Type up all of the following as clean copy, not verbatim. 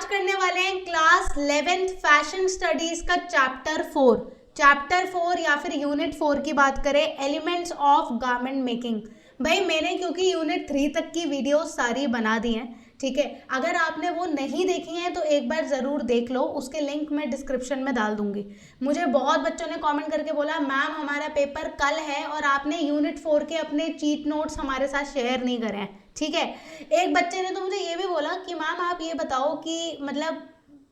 आज करने वाले हैं क्लास 11th फैशन स्टडीज का चैप्टर 4 या फिर यूनिट 4 की बात करें, एलिमेंट्स ऑफ गारमेंट मेकिंग। भाई मैंने क्योंकि यूनिट 3 तक की वीडियो सारी बना दी हैं, ठीक है। अगर आपने वो नहीं देखी हैं तो एक बार ज़रूर देख लो, उसके लिंक मैं डिस्क्रिप्शन में डाल दूंगी। मुझे बहुत बच्चों ने कमेंट करके बोला मैम हमारा पेपर कल है और आपने यूनिट 4 के अपने चीट नोट्स हमारे साथ शेयर नहीं करे हैं, ठीक है। एक बच्चे ने तो मुझे ये भी बोला कि मैम आप ये बताओ कि मतलब,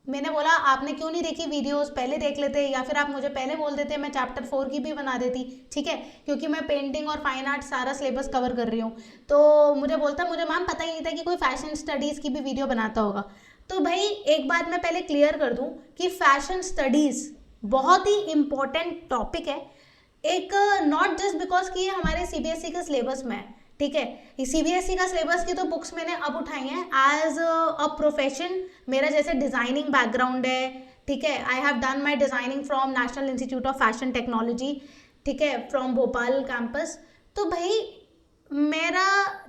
मैंने बोला आपने क्यों नहीं देखी वीडियोस, पहले देख लेते या फिर आप मुझे पहले बोल देते, मैं चैप्टर 4 की भी बना देती, ठीक है। क्योंकि मैं पेंटिंग और फाइन आर्ट सारा सिलेबस कवर कर रही हूँ। तो मुझे बोलता मुझे मैम पता ही नहीं था कि कोई फैशन स्टडीज़ की भी वीडियो बनाता होगा। तो भाई एक बात मैं पहले क्लियर कर दूँ कि फैशन स्टडीज़ बहुत ही इम्पोर्टेंट टॉपिक है। एक नॉट जस्ट बिकॉज कि ये हमारे सीबीएसई के सिलेबस में है, ठीक है। सीबीएसई का सिलेबस की तो बुक्स मैंने अब उठाई हैं एज अ प्रोफेशन। मेरा जैसे डिज़ाइनिंग बैकग्राउंड है, ठीक है। I have done my designing from national institute of fashion technology, ठीक है, फ्रॉम भोपाल कैंपस। तो भाई मेरा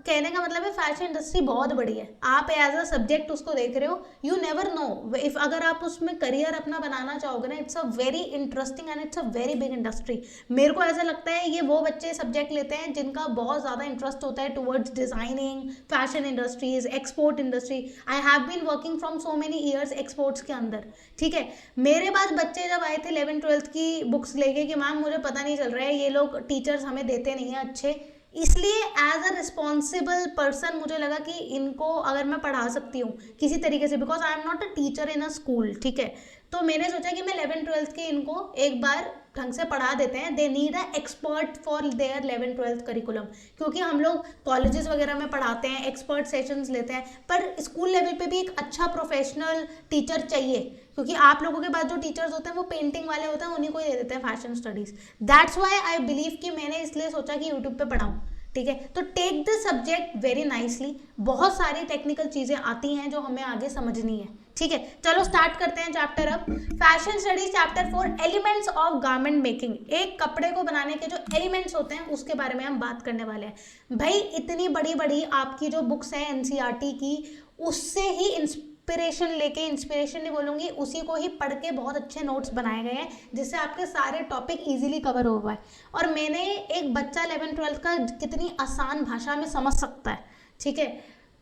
कहने का मतलब है फैशन इंडस्ट्री बहुत बड़ी है। आप एज अ सब्जेक्ट उसको देख रहे हो, यू नेवर नो इफ अगर आप उसमें करियर अपना बनाना चाहोगे ना, it's a very interesting and it's a very big industry. मेरे को ऐसा लगता है ये वो बच्चे सब्जेक्ट लेते हैं जिनका बहुत ज़्यादा इंटरेस्ट होता है towards designing, fashion industries, export industry. I have been working from so many years exports के अंदर, ठीक है। मेरे पास बच्चे जब आए थे 11th-12th की बुक्स लेके कि मैम मुझे पता नहीं चल रहा है, ये लोग टीचर्स हमें देते नहीं है अच्छे, इसलिए एज अ रिस्पॉन्सिबल पर्सन मुझे लगा कि इनको अगर मैं पढ़ा सकती हूँ किसी तरीके से, because I am not a teacher in a school, ठीक है। तो मैंने सोचा कि मैं 11th-12th के इनको एक बार ढंग से पढ़ा देते हैं। They need a expert for their 11th-12th curriculum, क्योंकि हम लोग कॉलेजेस वगैरह में पढ़ाते हैं, एक्सपर्ट सेशंस लेते हैं, पर स्कूल लेवल पे भी एक अच्छा प्रोफेशनल टीचर चाहिए, क्योंकि आप लोगों के पास जो टीचर्स होते हैं वो पेंटिंग वाले होते हैं, उन्हीं को ही दे देते हैं fashion studies. That's why I believe कि मैंने इसलिए सोचा कि यूट्यूब पे पढ़ाऊँ, ठीक है। तो take the subject very nicely, बहुत सारी टेक्निकल चीज़ें आती हैं जो हमें आगे समझनी है, ठीक है। चलो स्टार्ट करते हैं चैप्टर। अब fashion studies chapter 4, elements of garment making. एक कपड़े को बनाने के जो एलिमेंट्स होते हैं उसके बारे में हम बात करने वाले हैं। भाई इतनी बड़ी बड़ी आपकी जो बुक्स हैं एनसीईआरटी की, उससे ही इंस्पिरेशन लेके, इंस्पिरेशन नहीं बोलूँगी, उसी को ही पढ़ के बहुत अच्छे नोट्स बनाए गए हैं जिससे आपके सारे टॉपिक इजीली कवर हो गए। और मैंने एक बच्चा 11th-12th का कितनी आसान भाषा में समझ सकता है, ठीक है,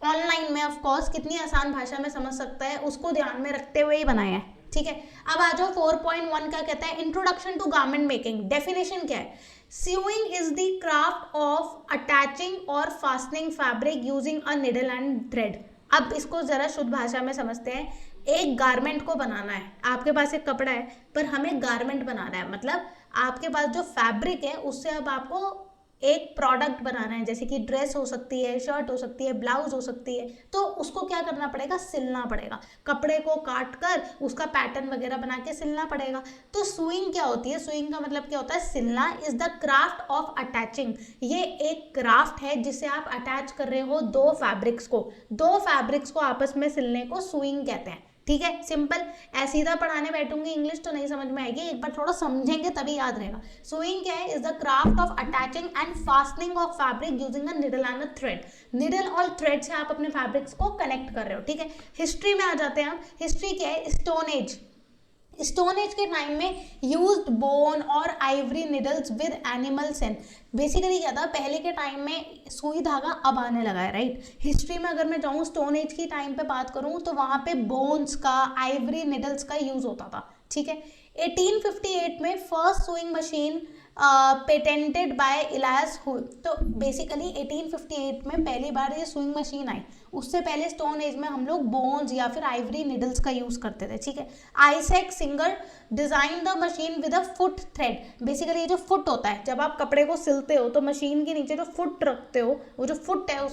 ऑनलाइन में ऑफ कोर्स कितनी आसान भाषा में समझ सकता है, उसको ध्यान में रखते हुए ही बनाया है, ठीक है। अब आ जाओ 4.1 क्या कहता है, introduction to garment making. Definition क्या है, Sewing is the craft of attaching or fastening fabric using a needle and thread। अब इसको जरा शुद्ध भाषा में समझते हैं। एक गारमेंट को बनाना है, आपके पास एक कपड़ा है पर हमें गारमेंट बनाना है, मतलब आपके पास जो फैब्रिक है उससे अब आपको एक प्रोडक्ट बनाना है, जैसे कि ड्रेस हो सकती है, शर्ट हो सकती है, ब्लाउज हो सकती है। तो उसको क्या करना पड़ेगा, सिलना पड़ेगा, कपड़े को काट कर उसका पैटर्न वगैरह बना के सिलना पड़ेगा। तो सुइंग क्या होती है, सुइंग का मतलब क्या होता है, सिलना is the craft of attaching. ये एक क्राफ्ट है जिससे आप अटैच कर रहे हो दो फैब्रिक्स को आपस में सिलने को सुइंग कहते हैं, ठीक है। सिंपल, ऐसे सीधा पढ़ाने बैठूंगी इंग्लिश तो नहीं समझ में आएगी, एक बार थोड़ा समझेंगे तभी याद रहेगा। सुइंग क्या है, is the craft of attaching and fastening of fabric using a needle and a thread. Needle और थ्रेड से आप अपने फैब्रिक्स को कनेक्ट कर रहे हो, ठीक है। हिस्ट्री में आ जाते हैं हम। हिस्ट्री क्या है, स्टोन एज के टाइम में यूज्ड बोन और Ivory needles with animal Sen. Basically क्या था, पहले के टाइम में सुई धागा अब आने लगा है, राइट। हिस्ट्री में अगर मैं जाऊँ स्टोन एज की टाइम पे बात करूँ तो वहाँ पे बोन्स का, आइवरी निडल्स का यूज होता था, ठीक है। 1858 में first sewing machine patented by Elias Howe. तो बेसिकली 1858 में पहली बार ये सुइंग मशीन आई। उससे पहले स्टोन एज में हम लोग बोन्स या फिर आइवरी निडल्स का यूज करते थे, ठीक है। Isaac singer design the machine with a foot thread. Basically ये जो फुट होता है, जब आप कपड़े को सिलते हो तो मशीन के नीचे जो फुट रखते हो, वो जो फुट है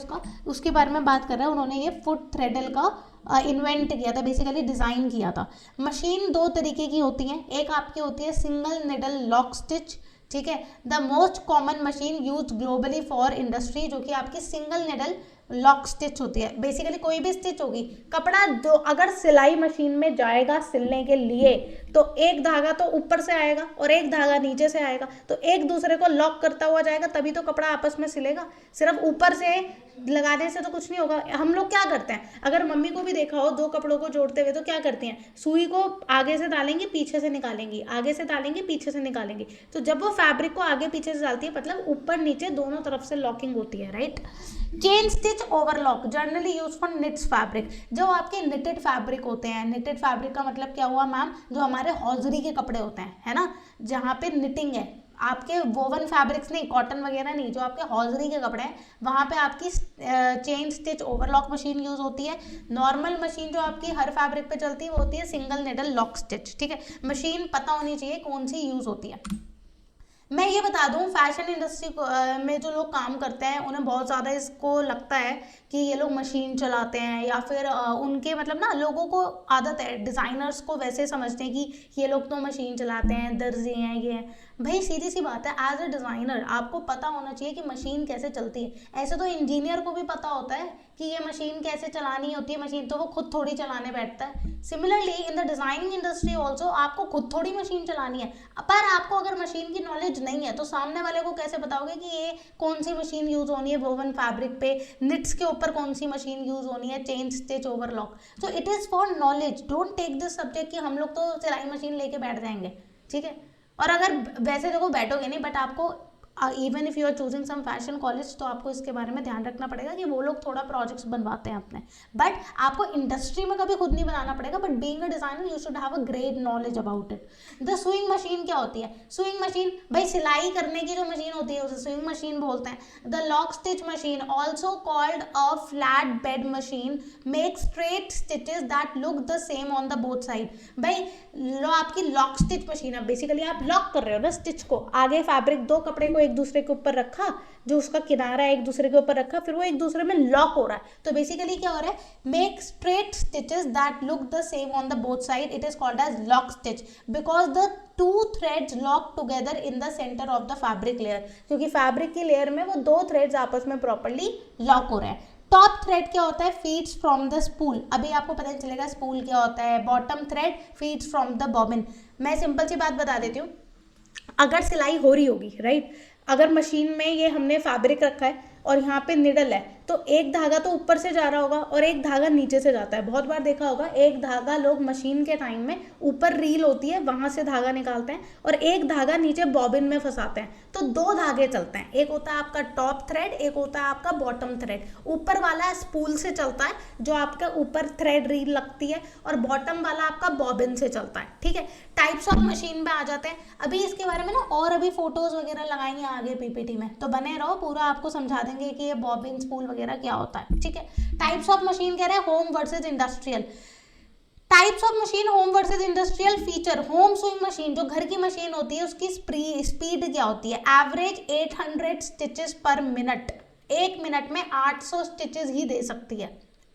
उसके बारे में बात कर रहे हैं। उन्होंने ये फुट थ्रेडल का इन्वेंट किया था, बेसिकली डिज़ाइन किया था। मशीन दो तरीके की होती हैं, एक आपकी होती है सिंगल निडल लॉक स्टिच, ठीक है। The most common machine use globally for industry, जो कि आपकी सिंगल निडल लॉक स्टिच होती है। बेसिकली कोई भी स्टिच होगी, कपड़ा दो अगर सिलाई मशीन में जाएगा सिलने के लिए तो एक धागा तो ऊपर से आएगा और एक धागा नीचे से आएगा, तो एक दूसरे को लॉक करता हुआ जाएगा तभी तो कपड़ा आपस में सिलेगा। सिर्फ ऊपर से लगाने से तो कुछ नहीं होगा। हम लोग क्या करते हैं, अगर मम्मी को भी देखा हो दो कपड़ों को जोड़ते हुए, तो क्या करती हैं, सुई को आगे से डालेंगी, पीछे से निकालेंगी, आगे से डालेंगी, पीछे से निकालेंगी। तो जब वो फैब्रिक को आगे पीछे से डालती है, मतलब ऊपर नीचे दोनों तरफ से लॉकिंग होती है, right. Chain stitch overlock generally use for nits fabric, जो आपके निटेड फैब्रिक होते हैं। निटेड फैब्रिक का मतलब क्या हुआ मैम, जो हमारे हॉजरी के कपड़े होते हैं, है ना, जहाँ पे निटिंग है, आपके वोवन फैब्रिक्स नहीं, कॉटन वगैरह नहीं, जो आपके हॉजरी के कपड़े हैं, वहाँ पे आपकी chain stitch overlock machine use होती है। नॉर्मल मशीन जो आपकी हर फैब्रिक पे चलती है वो होती है सिंगल निडल लॉक स्टिच, ठीक है। मशीन पता होनी चाहिए कौन सी यूज होती है। मैं ये बता दूं, फैशन इंडस्ट्री में जो लोग काम करते हैं उन्हें बहुत ज़्यादा इसको लगता है कि ये लोग मशीन चलाते हैं, या फिर उनके मतलब ना, लोगों को आदत है, डिज़ाइनर्स को वैसे समझते हैं कि ये लोग तो मशीन चलाते हैं, दर्जी हैं, ये हैं। भाई सीधी सी बात है, एज अ डिज़ाइनर आपको पता होना चाहिए कि मशीन कैसे चलती है। ऐसे तो इंजीनियर को भी पता होता है कि ये मशीन कैसे चलानी होती है, मशीन तो वो खुद थोड़ी चलाने बैठता है। Similarly in the designing industry also आपको खुद थोड़ी मशीन चलानी है, पर आपको अगर मशीन की नॉलेज नहीं है तो सामने वाले को कैसे बताओगे कि ये कौन सी मशीन यूज़ होनी है, वोवन फैब्रिक पे, निट्स के ऊपर कौन सी मशीन यूज़ होनी है, chain stitch overlock. So it is for knowledge, don't take this subject कि हम लोग तो सिलाई मशीन लेके बैठ जाएंगे, ठीक है। और अगर वैसे देखो बैठोगे नहीं, बट आपको even if you are choosing some fashion college, तो आपको इसके बारे में ध्यान रखना पड़ेगा कि वो लोग थोड़ा प्रोजेक्ट्स बनवाते हैं अपने, बट आपको इंडस्ट्री में कभी खुद नहीं बनाना पड़ेगा। But being a designer you should have a great knowledge about it. The swing machine क्या होती है? स्विंग मशीन भाई सिलाई करने की जो मशीन होती है उसे स्विंग मशीन बोलते हैं। The lock stitch machine also called a flat bed machine make straight stitches that look the same on the both side. भाई आपकी लॉक स्टिच मशीन है, बेसिकली आप लॉक कर रहे हो ना स्टिच को, आगे फैब्रिक दो कपड़े को एक दूसरे के ऊपर रखा, जो उसका किनारा है एक दूसरे के ऊपर रखा, फिर वो एक दूसरे में लॉक हो रहा है। तो बेसिकली क्या हो रहा है, make straight stitches that look the same on the both side, it is called as lock stitch because the two threads lock together in the centre of the fabric layer, क्योंकि fabric की layer में वो दो threads आपस में properly lock हो रहे हैं। टॉप थ्रेड क्या होता है? Feeds from the spool. अभी आपको पता चलेगा स्पूल क्या होता है। Bottom thread feeds from the bobbin. मैं सिंपल सी बात बता देती हूँ, अगर सिलाई हो रही होगी, राइट, अगर मशीन में ये हमने फैब्रिक रखा है और यहाँ पे निडल है, तो एक धागा तो ऊपर से जा रहा होगा और एक धागा नीचे से जाता है। बहुत बार देखा होगा, एक धागा लोग मशीन के टाइम में ऊपर रील होती है वहाँ से धागा निकालते हैं और एक धागा नीचे बॉबिन में फंसाते हैं, तो दो धागे चलते हैं। एक होता है आपका टॉप थ्रेड, एक होता है आपका बॉटम थ्रेड। ऊपर वाला स्पूल से चलता है, जो आपका ऊपर थ्रेड रील लगती है, और बॉटम वाला आपका बॉबिन से चलता है, ठीक है। टाइप्स ऑफ मशीन में आ जाते हैं। अभी इसके बारे में ना और अभी फोटोज वगैरह लगाएंगे आगे पीपीटी में, तो बने रहो, पूरा आपको समझा देंगे कि ये बॉबिन स्पूल वगैरह क्या होता है, ठीक है। टाइप्स ऑफ मशीन कह रहे हैं home versus industrial. Types of machine home versus industrial feature. Home sewing machine जो घर की मशीन होती है उसकी स्पीड क्या होती है? Average 800 stitches per minute. एक मिनट में 800 स्टिचेस ही दे सकती है।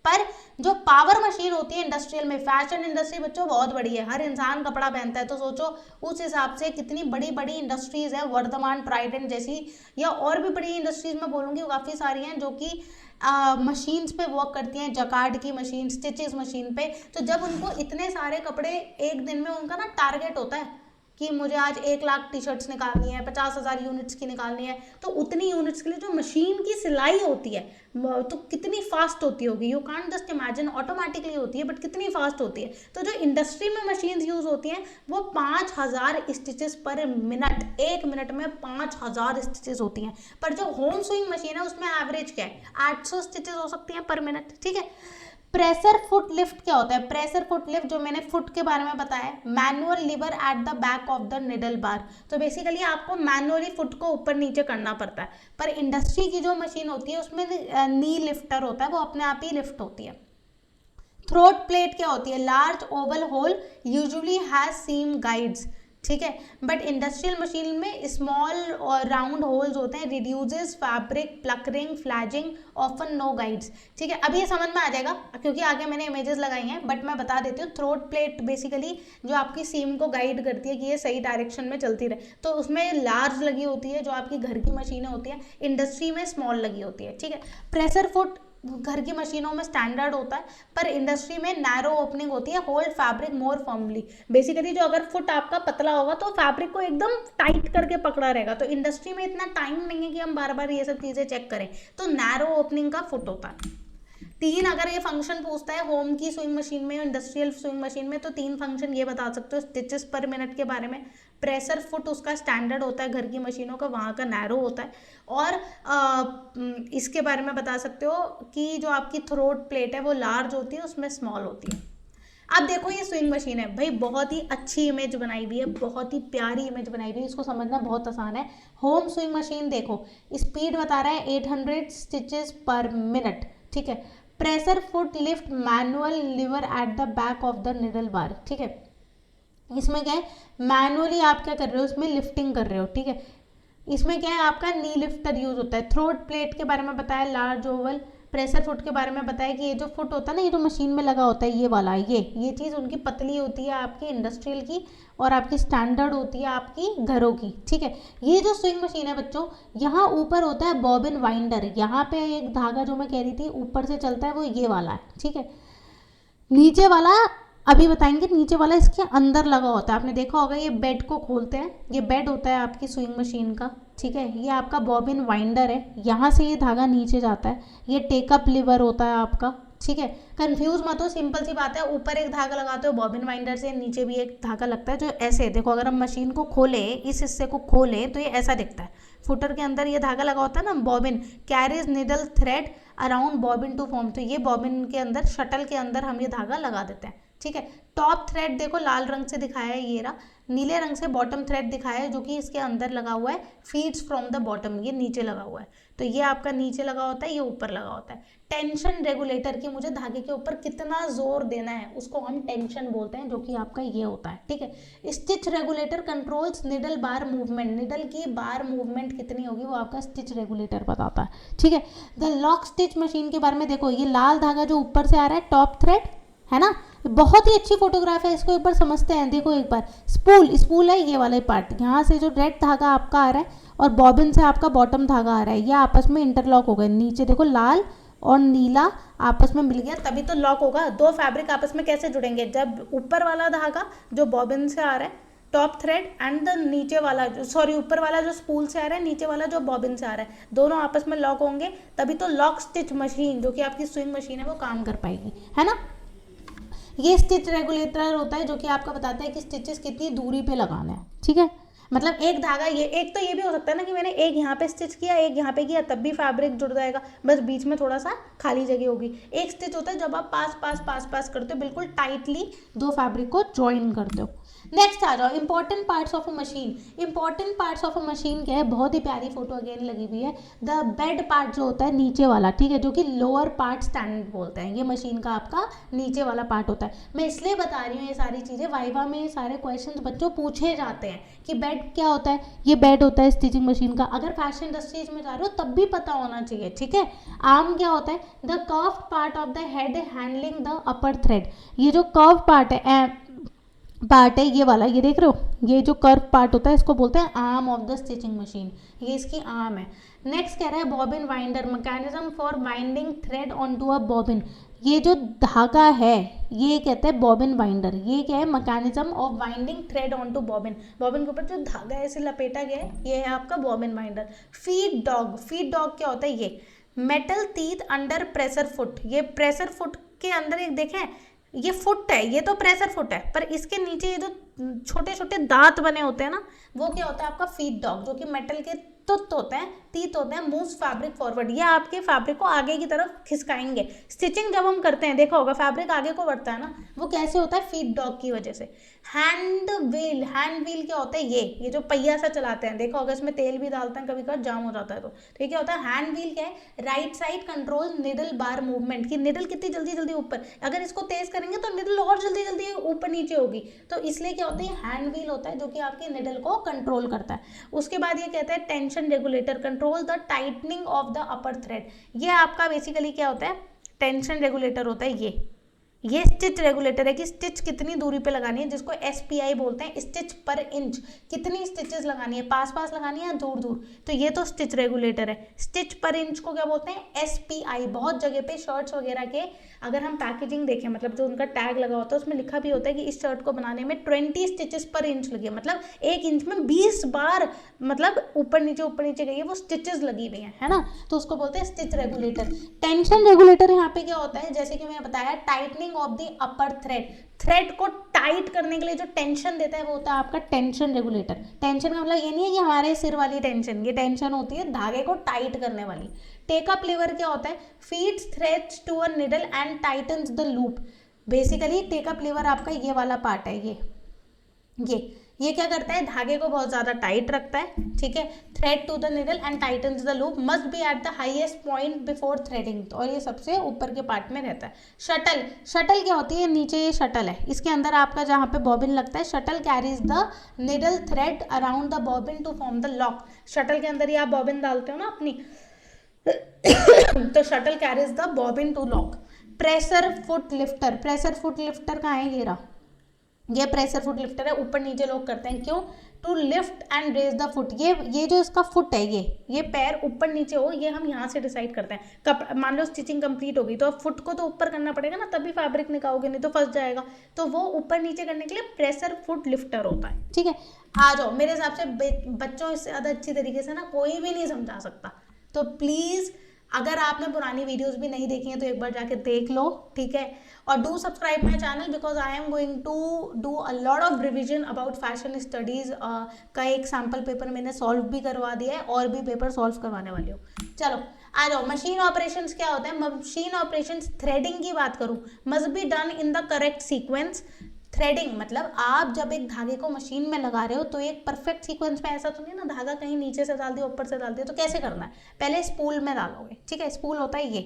पर जो पावर मशीन होती है इंडस्ट्रियल में, फैशन इंडस्ट्री बच्चों बहुत बड़ी है, हर इंसान कपड़ा पहनता है, तो सोचो उस हिसाब से कितनी बड़ी बड़ी इंडस्ट्रीज है, वर्धमान, ट्राइडेंट जैसी, या और भी बड़ी इंडस्ट्रीज में बोलूँगी काफ़ी सारी हैं जो कि मशीन्स पे वर्क करती हैं, जकार्ड की मशीन, स्टिचेस मशीन पे। तो जब उनको इतने सारे कपड़े एक दिन में, उनका ना टारगेट होता है कि मुझे आज 1 लाख टी शर्ट्स निकालनी है, 50,000 यूनिट्स की निकालनी है, तो उतनी यूनिट्स के लिए जो मशीन की सिलाई होती है तो कितनी फास्ट होती होगी, you can't just imagine. Automatically होती है बट कितनी फास्ट होती है। तो जो इंडस्ट्री में मशीन्स यूज होती हैं वो 5000 स्टिचेस पर मिनट, एक मिनट में 5000 स्टिचेस होती हैं। पर जो होम स्विंग मशीन है उसमें एवरेज क्या है? 800 स्टिचेस हो सकती हैं पर मिनट, ठीक है। प्रेशर फुट लिफ्ट क्या होता है? प्रेशर फुट लिफ्ट जो मैंने फुट के बारे में बताया है, manual lever at the back of the needle bar. तो बेसिकली आपको मैनुअली फुट को ऊपर नीचे करना पड़ता है, पर इंडस्ट्री की जो मशीन होती है उसमें नी लिफ्टर होता है, वो अपने आप ही लिफ्ट होती है। थ्रोट प्लेट क्या होती है? Large oval hole usually has seam guides, ठीक है। बट इंडस्ट्रियल मशीन में स्मॉल और राउंड होल्स होते हैं। Reduces fabric puckering flagging often no guides, ठीक है। अब ये समझ में आ जाएगा क्योंकि आगे मैंने इमेजेस लगाई हैं, बट मैं बता देती हूँ। थ्रोट प्लेट बेसिकली जो आपकी सीम को गाइड करती है कि ये सही डायरेक्शन में चलती रहे, तो उसमें लार्ज लगी होती है जो आपकी घर की मशीनें होती हैं, इंडस्ट्री में स्मॉल लगी होती है, ठीक है। प्रेशर फुट घर की मशीनों में स्टैंडर्ड होता है, पर इंडस्ट्री में नैरो ओपनिंग होती है, होल्ड फैब्रिक मोर फर्मली। बेसिकली जो अगर फुट आपका पतला होगा तो फैब्रिक को एकदम टाइट करके पकड़ा रहेगा, तो इंडस्ट्री में इतना टाइम नहीं है कि हम बार बार ये सब चीज़ें चेक करें, तो नैरो ओपनिंग का फुट होता है। 3 अगर ये फंक्शन पूछता है होम की स्विंग मशीन में, इंडस्ट्रियल स्विंग मशीन में, तो 3 फंक्शन ये बता सकते हो स्टिचेस पर मिनट के बारे में। प्रेशर फुट उसका स्टैंडर्ड होता है घर की मशीनों का, वहाँ का नैरो होता है। और इसके बारे में बता सकते हो कि जो आपकी थ्रोट प्लेट है वो लार्ज होती है, उसमें स्मॉल होती है। अब देखो ये स्विंग मशीन है भाई, बहुत ही अच्छी इमेज बनाई हुई है, बहुत ही प्यारी इमेज बनाई हुई है, इसको समझना बहुत आसान है। होम स्विंग मशीन देखो, स्पीड बता रहा है 800 स्टिचेस पर मिनट, ठीक है। Pressure foot lift manual lever at the back of the needle bar, ठीक है। इसमें क्या है, मैनुअली आप क्या कर रहे हो, उसमें लिफ्टिंग कर रहे हो, ठीक है। इसमें क्या है, आपका नी लिफ्टर यूज होता है। थ्रोट प्लेट के बारे में बताया, लार्ज ओवल। प्रेशर फुट के बारे में बताया कि ये जो फुट होता है ना, ये जो मशीन में लगा होता है, ये वाला, ये चीज़ उनकी पतली होती है आपकी इंडस्ट्रियल की, और आपकी स्टैंडर्ड होती है आपकी घरों की, ठीक है। ये जो स्विंग मशीन है बच्चों, यहाँ ऊपर होता है बॉबिन वाइंडर, यहाँ पे एक धागा जो मैं कह रही थी ऊपर से चलता है, वो ये वाला है, ठीक है। नीचे वाला अभी बताएंगे, नीचे वाला इसके अंदर लगा होता है, आपने देखा होगा, ये बेड को खोलते हैं, ये बेड होता है आपकी स्विंग मशीन का, ठीक है। ये आपका बॉबिन वाइंडर है, यहाँ से ये धागा नीचे जाता है, ये टेकअप लिवर होता है आपका, ठीक है। कंफ्यूज मत हो, सिंपल सी बात है, ऊपर एक धागा लगाते हो बॉबिन वाइंडर से, नीचे भी एक धागा लगता है जो ऐसे देखो, अगर हम मशीन को खोले, इस हिस्से को खोले तो ये ऐसा दिखता है। फुटर के अंदर ये धागा लगा होता है ना, bobbin carries needle thread around bobbin to form, तो ये बॉबिन के अंदर, शटल के अंदर हम ये धागा लगा देते हैं, ठीक है। टॉप थ्रेड देखो लाल रंग से दिखाया है, ये रहा। नीले रंग से बॉटम थ्रेड दिखाया है, जो कि इसके अंदर लगा हुआ है, फीड्स फ्रॉम द बॉटम, ये नीचे लगा हुआ है, तो ये आपका नीचे लगा होता है, ये ऊपर लगा होता है। टेंशन रेगुलेटर की, मुझे धागे के ऊपर कितना जोर देना है उसको हम टेंशन बोलते हैं, जो कि आपका ये होता है, ठीक है। स्टिच रेगुलेटर कंट्रोल्स निडल बार मूवमेंट, निडल की बार मूवमेंट कितनी होगी वो आपका स्टिच रेगुलेटर बताता है, ठीक है। द लॉक स्टिच मशीन के बारे में देखो, ये लाल धागा जो ऊपर से आ रहा है, टॉप थ्रेड है ना, बहुत ही अच्छी फोटोग्राफ है, इसको एक बार समझते हैं। देखो एक बार, स्पूल है ये वाला पार्ट, यहाँ से जो रेड धागा आपका आ रहा है और बॉबिन से आपका बॉटम धागा आ रहा है, ये आपस में इंटरलॉक हो गए, नीचे देखो लाल और नीला आपस में मिल गया, तभी तो लॉक होगा। दो फैब्रिक आपस में कैसे जुड़ेंगे, जब ऊपर वाला धागा जो बॉबिन से आ रहा है, टॉप थ्रेड, एंड द नीचे वाला ऊपर वाला जो स्पूल से आ रहा है, नीचे वाला जो बॉबिन से आ रहा है, दोनों आपस में लॉक होंगे, तभी तो लॉक स्टिच मशीन, जो कि आपकी स्विंग मशीन है, वो काम कर पाएगी, है ना। ये स्टिच रेगुलेटर होता है, जो कि आपका बताता है कि स्टिचेस कितनी दूरी पे लगाना है, ठीक है। मतलब एक धागा, ये एक तो ये भी हो सकता है ना कि मैंने एक यहाँ पे स्टिच किया, एक यहाँ पे किया, तब भी फैब्रिक जुड़ जाएगा, बस बीच में थोड़ा सा खाली जगह होगी। एक स्टिच होता है जब आप पास पास पास पास करते हो, बिल्कुल टाइटली दो फैब्रिक को ज्वाइन करते हो। नेक्स्ट आ जाओ, important parts of a machine. Important parts of a machine क्या है, बहुत ही प्यारी फोटो अगेन लगी हुई है। द बेड पार्ट जो होता है नीचे वाला, ठीक है, जो कि लोअर पार्ट स्टैंडर्ड बोलते हैं, ये मशीन का आपका नीचे वाला पार्ट होता है। मैं इसलिए बता रही हूँ ये सारी चीज़ें, वाइवा में ये सारे क्वेश्चन बच्चों पूछे जाते हैं कि बेड क्या होता है, ये बेड होता है स्टिचिंग मशीन का, अगर फैशन इंडस्ट्रीज में जा रहे हो तब भी पता होना चाहिए, ठीक है। आर्म क्या होता है, the curved part of the head handling the upper thread, ये जो कर्व पार्ट है ये वाला, ये देख रहे हो, ये जो कर्व पार्ट होता है इसको बोलते हैं arm of the stitching machine, ये इसकी आर्म है। नेक्स्ट कह रहा है bobbin winder, mechanism for winding thread onto a bobbin, ये जो धागा है ये कहते हैं बॉबिन वाइंडर, ये क्या है, mechanism of winding thread onto bobbin, bobbin के ऊपर जो धागा ऐसे लपेटा गया है, ये है आपका bobbin winder. Feed dog, feed dog क्या होता है, ये metal teeth under pressure foot, ये प्रेशर फुट के अंदर एक देखें, ये फुट है, ये तो प्रेशर फुट है, पर इसके नीचे ये जो छोटे छोटे दांत बने होते हैं ना, वो क्या होता है आपका फीड डॉग, जो कि मेटल के तुत होते हैं, टीथ होते हैं, मूव्स फैब्रिक फॉरवर्ड, ये आपके फैब्रिक को आगे की तरफ खिसकाएंगे। स्टिचिंग जब हम करते हैं, देखा होगा फैब्रिक आगे को बढ़ता है ना, वो कैसे होता है, फीड डॉग की वजह से। हैंड व्हील, हैंड व्हील क्या होता है, ये जो पहिया सा चलाते हैं, देखा होगा इसमें तेल भी डालते हैं, कभी कभी जाम हो जाता है, तो ये क्या होता है, हैंड व्हील क्या है, राइट साइड कंट्रोल निडल बार मूवमेंट, की निडल कितनी जल्दी जल्दी ऊपर, अगर इसको तेज करेंगे तो निडल और जल्दी जल्दी ऊपर नीचे होगी, तो इसलिए क्या होता है, हैंड व्हील होता है जो कि आपके निडल को कंट्रोल करता है। उसके बाद ये कहता है tension regulator, control the tightening of the upper thread, ये आपका बेसिकली क्या होता है, टेंशन रेगुलेटर होता है ये, ये स्टिच रेगुलेटर है कि स्टिच कितनी दूरी पे लगानी है, जिसको SPI बोलते हैं, स्टिच पर इंच, कितनी स्टिचेस लगानी है, पास पास लगानी है या दूर दूर, तो ये तो स्टिच रेगुलेटर है। स्टिच पर इंच को क्या बोलते हैं, SPI। बहुत जगह पे शर्ट्स वगैरह के अगर हम पैकेजिंग देखें, मतलब जो उनका टैग लगा होता है उसमें लिखा भी होता है कि इस शर्ट को बनाने में 20 स्टिचेस पर इंच लगी है, मतलब 1 इंच में 20 बार मतलब ऊपर नीचे गई है, वो स्टिचेस लगी हुई है ना, तो उसको बोलते हैं स्टिच रेगुलेटर। टेंशन रेगुलेटर यहाँ पे क्या होता है, जैसे कि मैंने बताया, tightening of the upper thread को टाइट करने के लिए जो टेंशन देता है वो होता है आपका टेंशन रेगुलेटर। टेंशन का मतलब ये नहीं है कि हमारे सिर वाली टेंशन, ये टेंशन होती है धागे को टाइट करने वाली। टेक अप लीवर क्या होता है, feeds threads to a needle and tightens the loop. Basically take up lever आपका ये वाला पार्ट है, ये क्या करता है, धागे को बहुत ज्यादा टाइट रखता है, ठीक है। Thread to the needle and tightens the loop, must be at the highest point before threading, और ये सबसे ऊपर के पार्ट में रहता है। शटल क्या होती है, नीचे ये शटल है, इसके अंदर आपका जहाँ पे बॉबिन लगता है, shuttle carries the needle thread around the bobbin to form the lock. Shuttle के अंदर ही आप बॉबिन डालते हो ना अपनी तो shuttle carries the bobbin to lock. Pressure foot lifter कहाँ है, ये रहा, ये प्रेशर फुट लिफ्टर है, ऊपर नीचे लोग करते हैं, क्यों, to lift and raise the foot. ये जो इसका फुट है, ये पैर ऊपर नीचे हो, ये हम यहाँ से डिसाइड करते हैं। मान लो स्टिचिंग कंप्लीट हो गई तो अब फुट को तो ऊपर करना पड़ेगा ना, तभी फैब्रिक निकालोगे, नहीं तो फंस जाएगा, तो वो ऊपर नीचे करने के लिए प्रेशर फुट लिफ्टर होता है, ठीक है। आ जाओ, मेरे हिसाब से बच्चों इससे ज़्यादा अच्छी तरीके से ना कोई भी नहीं समझा सकता, तो प्लीज़ अगर आपने पुरानी वीडियोस भी नहीं देखी हैं तो एक बार जाके देख लो, ठीक है। और do subscribe my channel because I am going to do a lot of revision about fashion studies का एक सैम्पल पेपर मैंने सॉल्व भी करवा दिया है, और भी पेपर सॉल्व करवाने वाली हूँ। चलो आ जाओ, मशीन ऑपरेशंस क्या होता है, मशीन ऑपरेशंस थ्रेडिंग की बात करूँ, must be done in the correct sequence. Threading मतलब आप जब एक धागे को मशीन में लगा रहे हो तो एक परफेक्ट सीक्वेंस में, ऐसा तो नहीं ना धागा कहीं नीचे से डाल दिया ऊपर से डाल दिया, तो कैसे करना है, पहले स्पूल में डालोगे, ठीक है। स्पूल होता है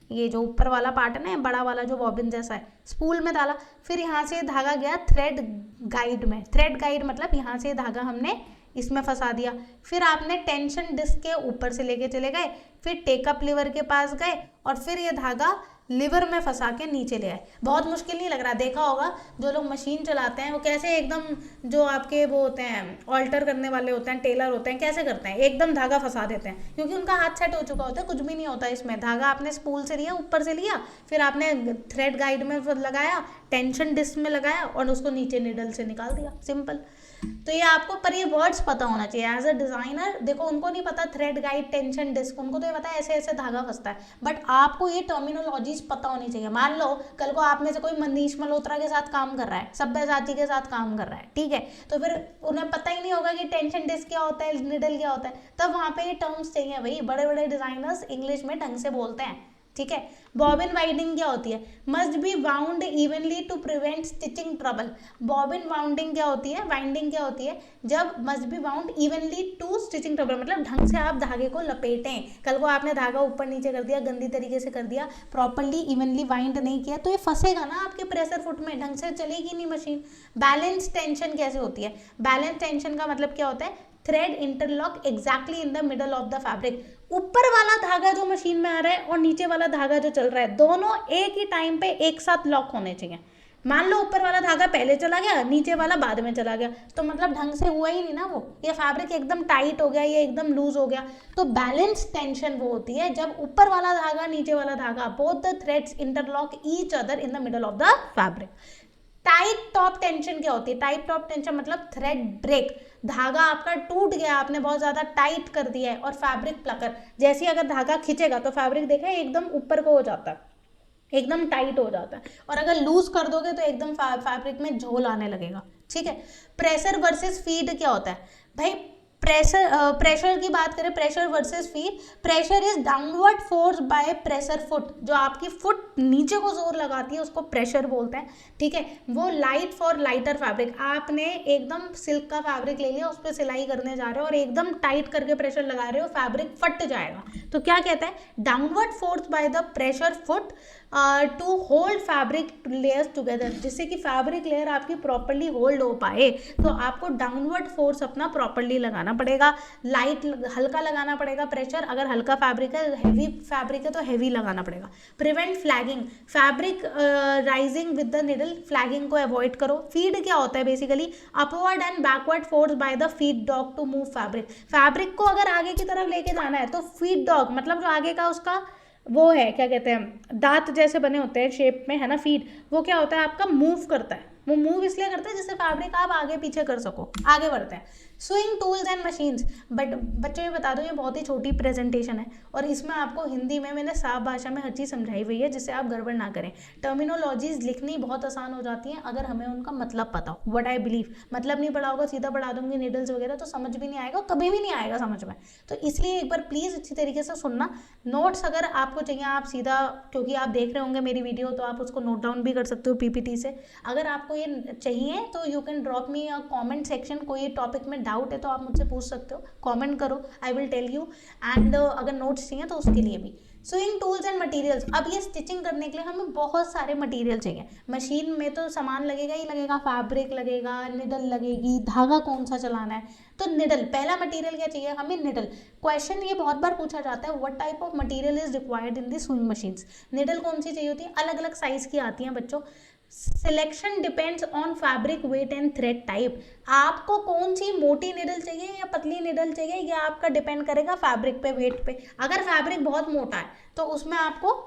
ये जो ऊपर वाला पार्ट है ना, बड़ा वाला जो बॉबिन जैसा है, स्पूल में डाला, फिर यहाँ से धागा गया थ्रेड गाइड में। थ्रेड गाइड मतलब यहाँ से धागा हमने इसमें फंसा दिया, फिर आपने टेंशन डिस्क के ऊपर से लेके चले गए, फिर टेकअप लीवर के पास गए, और फिर ये धागा लिवर में फंसा के नीचे ले आए। बहुत मुश्किल नहीं लग रहा, देखा होगा जो लोग मशीन चलाते हैं वो कैसे एकदम, जो आपके वो होते हैं ऑल्टर करने वाले होते हैं, टेलर होते हैं, कैसे करते हैं, एकदम धागा फंसा देते हैं, क्योंकि उनका हाथ सेट हो चुका होता है, कुछ भी नहीं होता इसमें। धागा आपने स्पूल से लिया, ऊपर से लिया, फिर आपने थ्रेड गाइड में लगाया, टेंशन डिस्क में लगाया, और उसको नीचे निडल से निकाल दिया, सिंपल। तो ये आपको, पर ये वर्ड्स पता होना चाहिए एज अ डिजाइनर। देखो उनको नहीं पता थ्रेड गाइड, टेंशन डिस्क, उनको तो ये पता है ऐसे ऐसे धागा फंसता है, बट आपको ये टर्मिनोलॉजीज पता होनी चाहिए। मान लो कल को आप में से कोई मनीष मल्होत्रा के साथ काम कर रहा है, सब्यसाची के साथ काम कर रहा है, ठीक है, तो फिर उन्हें पता ही नहीं होगा कि टेंशन डिस्क क्या होता है, निडल क्या होता है, तब वहाँ पे ये टर्म्स चाहिए भाई। बड़े बड़े डिजाइनर्स इंग्लिश में ढंग से बोलते हैं, ठीक है। बॉबिन वाइंडिंग क्या होती है, must be wound evenly to prevent stitching trouble. Bobbin winding क्या होती है, वाइंडिंग क्या होती है, जब must be wound evenly to stitching trouble, मतलब ढंग से आप धागे को लपेटें। कल को आपने धागा ऊपर नीचे कर दिया, गंदी तरीके से कर दिया, प्रॉपरली इवनली वाइंड नहीं किया, तो ये फंसेगा ना आपके प्रेशर फुट में, ढंग से चलेगी नहीं मशीन। बैलेंस टेंशन कैसे होती है, बैलेंस टेंशन का मतलब क्या होता है, thread interlock exactly in the middle of the fabric. ऊपर वाला धागा जो मशीन में आ रहा है और नीचे वाला धागा जो चल रहा है, दोनों एक ही टाइम पे एक साथ लॉक होने चाहिए। मान लो ऊपर वाला धागा पहले चला गया, नीचे वाला बाद में चला गया, तो मतलब ढंग से हुआ ही नहीं ना वो, ये फैब्रिक एकदम टाइट हो गया, ये एकदम लूज हो गया। तो बैलेंस टेंशन वो होती है जब ऊपर वाला धागा नीचे वाला धागा, both the threads interlock each other in the middle of the fabric. Tight top tension क्या होती है, टाइट टॉप टेंशन मतलब थ्रेड ब्रेक, धागा आपका टूट गया, आपने बहुत ज्यादा टाइट कर दिया है, और फैब्रिक प्लकर, जैसे अगर धागा खींचेगा तो फैब्रिक देखा एकदम ऊपर को हो जाता है, एकदम टाइट हो जाता है, और अगर लूज कर दोगे तो एकदम फैब्रिक में झोल आने लगेगा, ठीक है। प्रेशर वर्सेस फीड क्या होता है भाई, प्रेशर की बात करें, pressure versus feed, pressure is downward force by pressure foot, जो आपकी फुट नीचे को जोर लगाती है उसको प्रेशर बोलते हैं, ठीक है। वो लाइट फॉर लाइटर फैब्रिक, आपने एकदम सिल्क का फैब्रिक ले लिया, उस पर सिलाई करने जा रहे हो और एकदम टाइट करके प्रेशर लगा रहे हो, फैब्रिक फट जाएगा, तो क्या कहता है, downward force by the pressure foot to hold fabric layers together, जिससे कि फैब्रिक लेयर आपकी प्रॉपरली होल्ड हो पाए। तो आपको डाउनवर्ड फोर्स अपना प्रॉपरली लगाना पड़ेगा, लाइट हल्का लगाना पड़ेगा प्रेशर, अगर हल्का फैब्रिक है, हैवी फैब्रिक है तो हैवी लगाना पड़ेगा। Prevent flagging, fabric rising with the needle, flagging को अवॉइड करो। फीड क्या होता है basically, upward and backward force by the feed dog to move fabric, fabric को अगर आगे की तरफ लेके जाना है तो फीड डॉग मतलब जो आगे का उसका वो है, क्या कहते हैं, दांत जैसे बने होते हैं शेप में, है ना, फीड, वो क्या होता है आपका मूव करता है, वो मूव इसलिए करता है जिससे फैब्रिक आप आगे पीछे कर सको, आगे बढ़ते हैं। Swing tools and machines, but बच्चों ये बता दो ये बहुत ही छोटी प्रेजेंटेशन है और इसमें आपको हिंदी में मैंने साफ भाषा में हर चीज़ समझाई हुई है जिससे आप गड़बड़ ना करें। टर्मिनोलॉजीज लिखनी बहुत आसान हो जाती हैं अगर हमें उनका मतलब पता हो, व्हाट आई बिलीव, मतलब नहीं पढ़ा होगा सीधा पढ़ा दूंगी निडल्स वगैरह तो समझ भी नहीं आएगा, कभी भी नहीं आएगा समझ में। तो इसलिए एक बार प्लीज़ अच्छी तरीके से सुनना। नोट्स अगर आपको चाहिए आप सीधा, क्योंकि आप देख रहे होंगे मेरी वीडियो तो आप उसको नोट डाउन भी कर सकते हो पीपीटी से। अगर आपको ये चाहिए तो you can drop me a comment section, कोई टॉपिक में डाउट है तो आप मुझसे पूछ सकते हो, कमेंट करो, I will tell you. And अगर नोट्स चाहिए तो उसके लिए भी। स्विंग टूल्स एंड मटेरियल्स, अब ये स्टिचिंग करने के लिए हमें बहुत सारे मटेरियल चाहिए। मशीन में तो सामान लगेगा ही लगेगा, फैब्रिक लगेगा, निडल लगेगी, धागा कौन सा चलाना है, तो निडल पहला मटेरियल क्या चाहिए हमें, निडल। क्वेश्चन ये बहुत बार पूछा जाता है, what type of material is required in the swing machines. Needle कौन सी चाहिए होती है, अलग अलग साइज की आती हैं बच्चों। Selection depends on fabric weight and thread type, आपको कौन सी मोटी निडल चाहिए या पतली निडल चाहिए ये आपका डिपेंड करेगा फैब्रिक पे, वेट पे। अगर फैब्रिक बहुत मोटा है तो उसमें आपको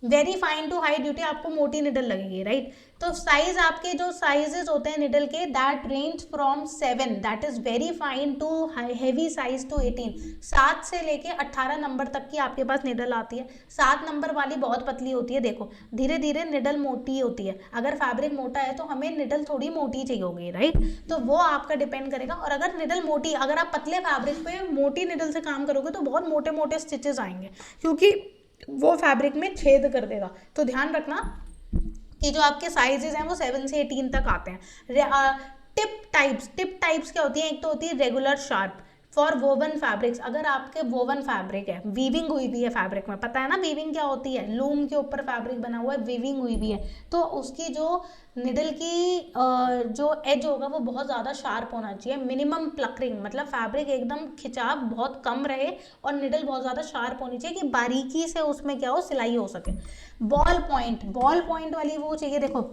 very fine to high duty आपको मोटी निडल लगेगी, राइट। तो साइज आपके जो साइजेस होते हैं निडल के, that range from 7 that is very fine to heavy size to 18, 7 से लेके 18 नंबर तक की आपके पास निडल आती है। 7 नंबर वाली बहुत पतली होती है, देखो धीरे धीरे निडल मोटी होती है। अगर फैब्रिक मोटा है तो हमें निडल थोड़ी मोटी चाहिए होगी, राइट। तो वो आपका डिपेंड करेगा। और अगर निडल मोटी, अगर आप पतले फैब्रिक पे मोटी निडल से काम करोगे तो बहुत मोटे मोटे स्टिचेस आएंगे, क्योंकि वो फैब्रिक में छेद कर देगा। तो ध्यान रखना कि जो आपके साइजेस हैं वो 7 से 18 तक आते हैं। टिप टाइप्स क्या होती हैं, एक तो होती है regular sharp for woven fabrics, अगर आपके वोवन फैब्रिक है, वीविंग हुई भी है फैब्रिक में, पता है ना वीविंग क्या होती है, लूम के ऊपर फैब्रिक बना हुआ है, वीविंग हुई भी है, तो उसकी जो निडल की जो एज होगा वो बहुत ज़्यादा शार्प होना चाहिए। मिनिमम प्लकरिंग मतलब फैब्रिक एकदम खिंचाव बहुत कम रहे और निडल बहुत ज़्यादा शार्प होनी चाहिए कि बारीकी से उसमें क्या हो, सिलाई हो सके। बॉल पॉइंट वाली वो चाहिए, देखो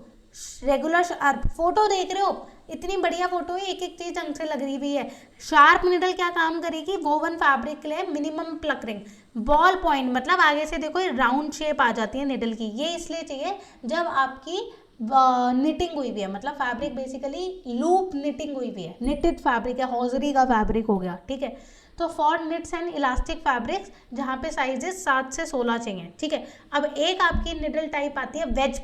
रेगुलर शार्प, फोटो देख रहे हो इतनी बढ़िया फोटो है, एक एक चीज ढंग से लग रही हुई है। शार्प निडल क्या काम करेगी, वोवन फैब्रिक के लिए मिनिमम प्लकरिंग। बॉल पॉइंट मतलब आगे से देखो राउंड शेप आ जाती है निडल की, ये इसलिए चाहिए जब आपकी निटिंग हुई हुई है, मतलब फैब्रिक बेसिकली लूप निटिंग हुई हुई है, निटेड फैब्रिक है, हॉजरी का फैब्रिक हो गया, ठीक है। तो for nits and elastic fabrics जहाँ पे साइजेस 7 से 16 चाहिए, ठीक है। अब एक आपकी निडल टाइप आती है वेज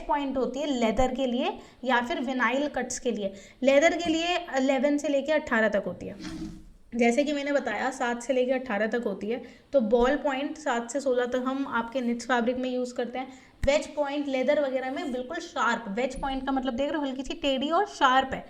पॉइंट होती है लेदर के लिए या फिर विनाइल कट्स के लिए। लेदर के लिए 11 से लेके 18 तक होती है, जैसे कि मैंने बताया 7 से लेकर 18 तक होती है। तो बॉल पॉइंट 7 से 16 तक हम आपके निट्स फैब्रिक में यूज़ करते हैं। वेज पॉइंट लेदर वगैरह में बिल्कुल शार्प, वेज पॉइंट का मतलब देख रहे हो हल्की सी टेढ़ी और शार्प है,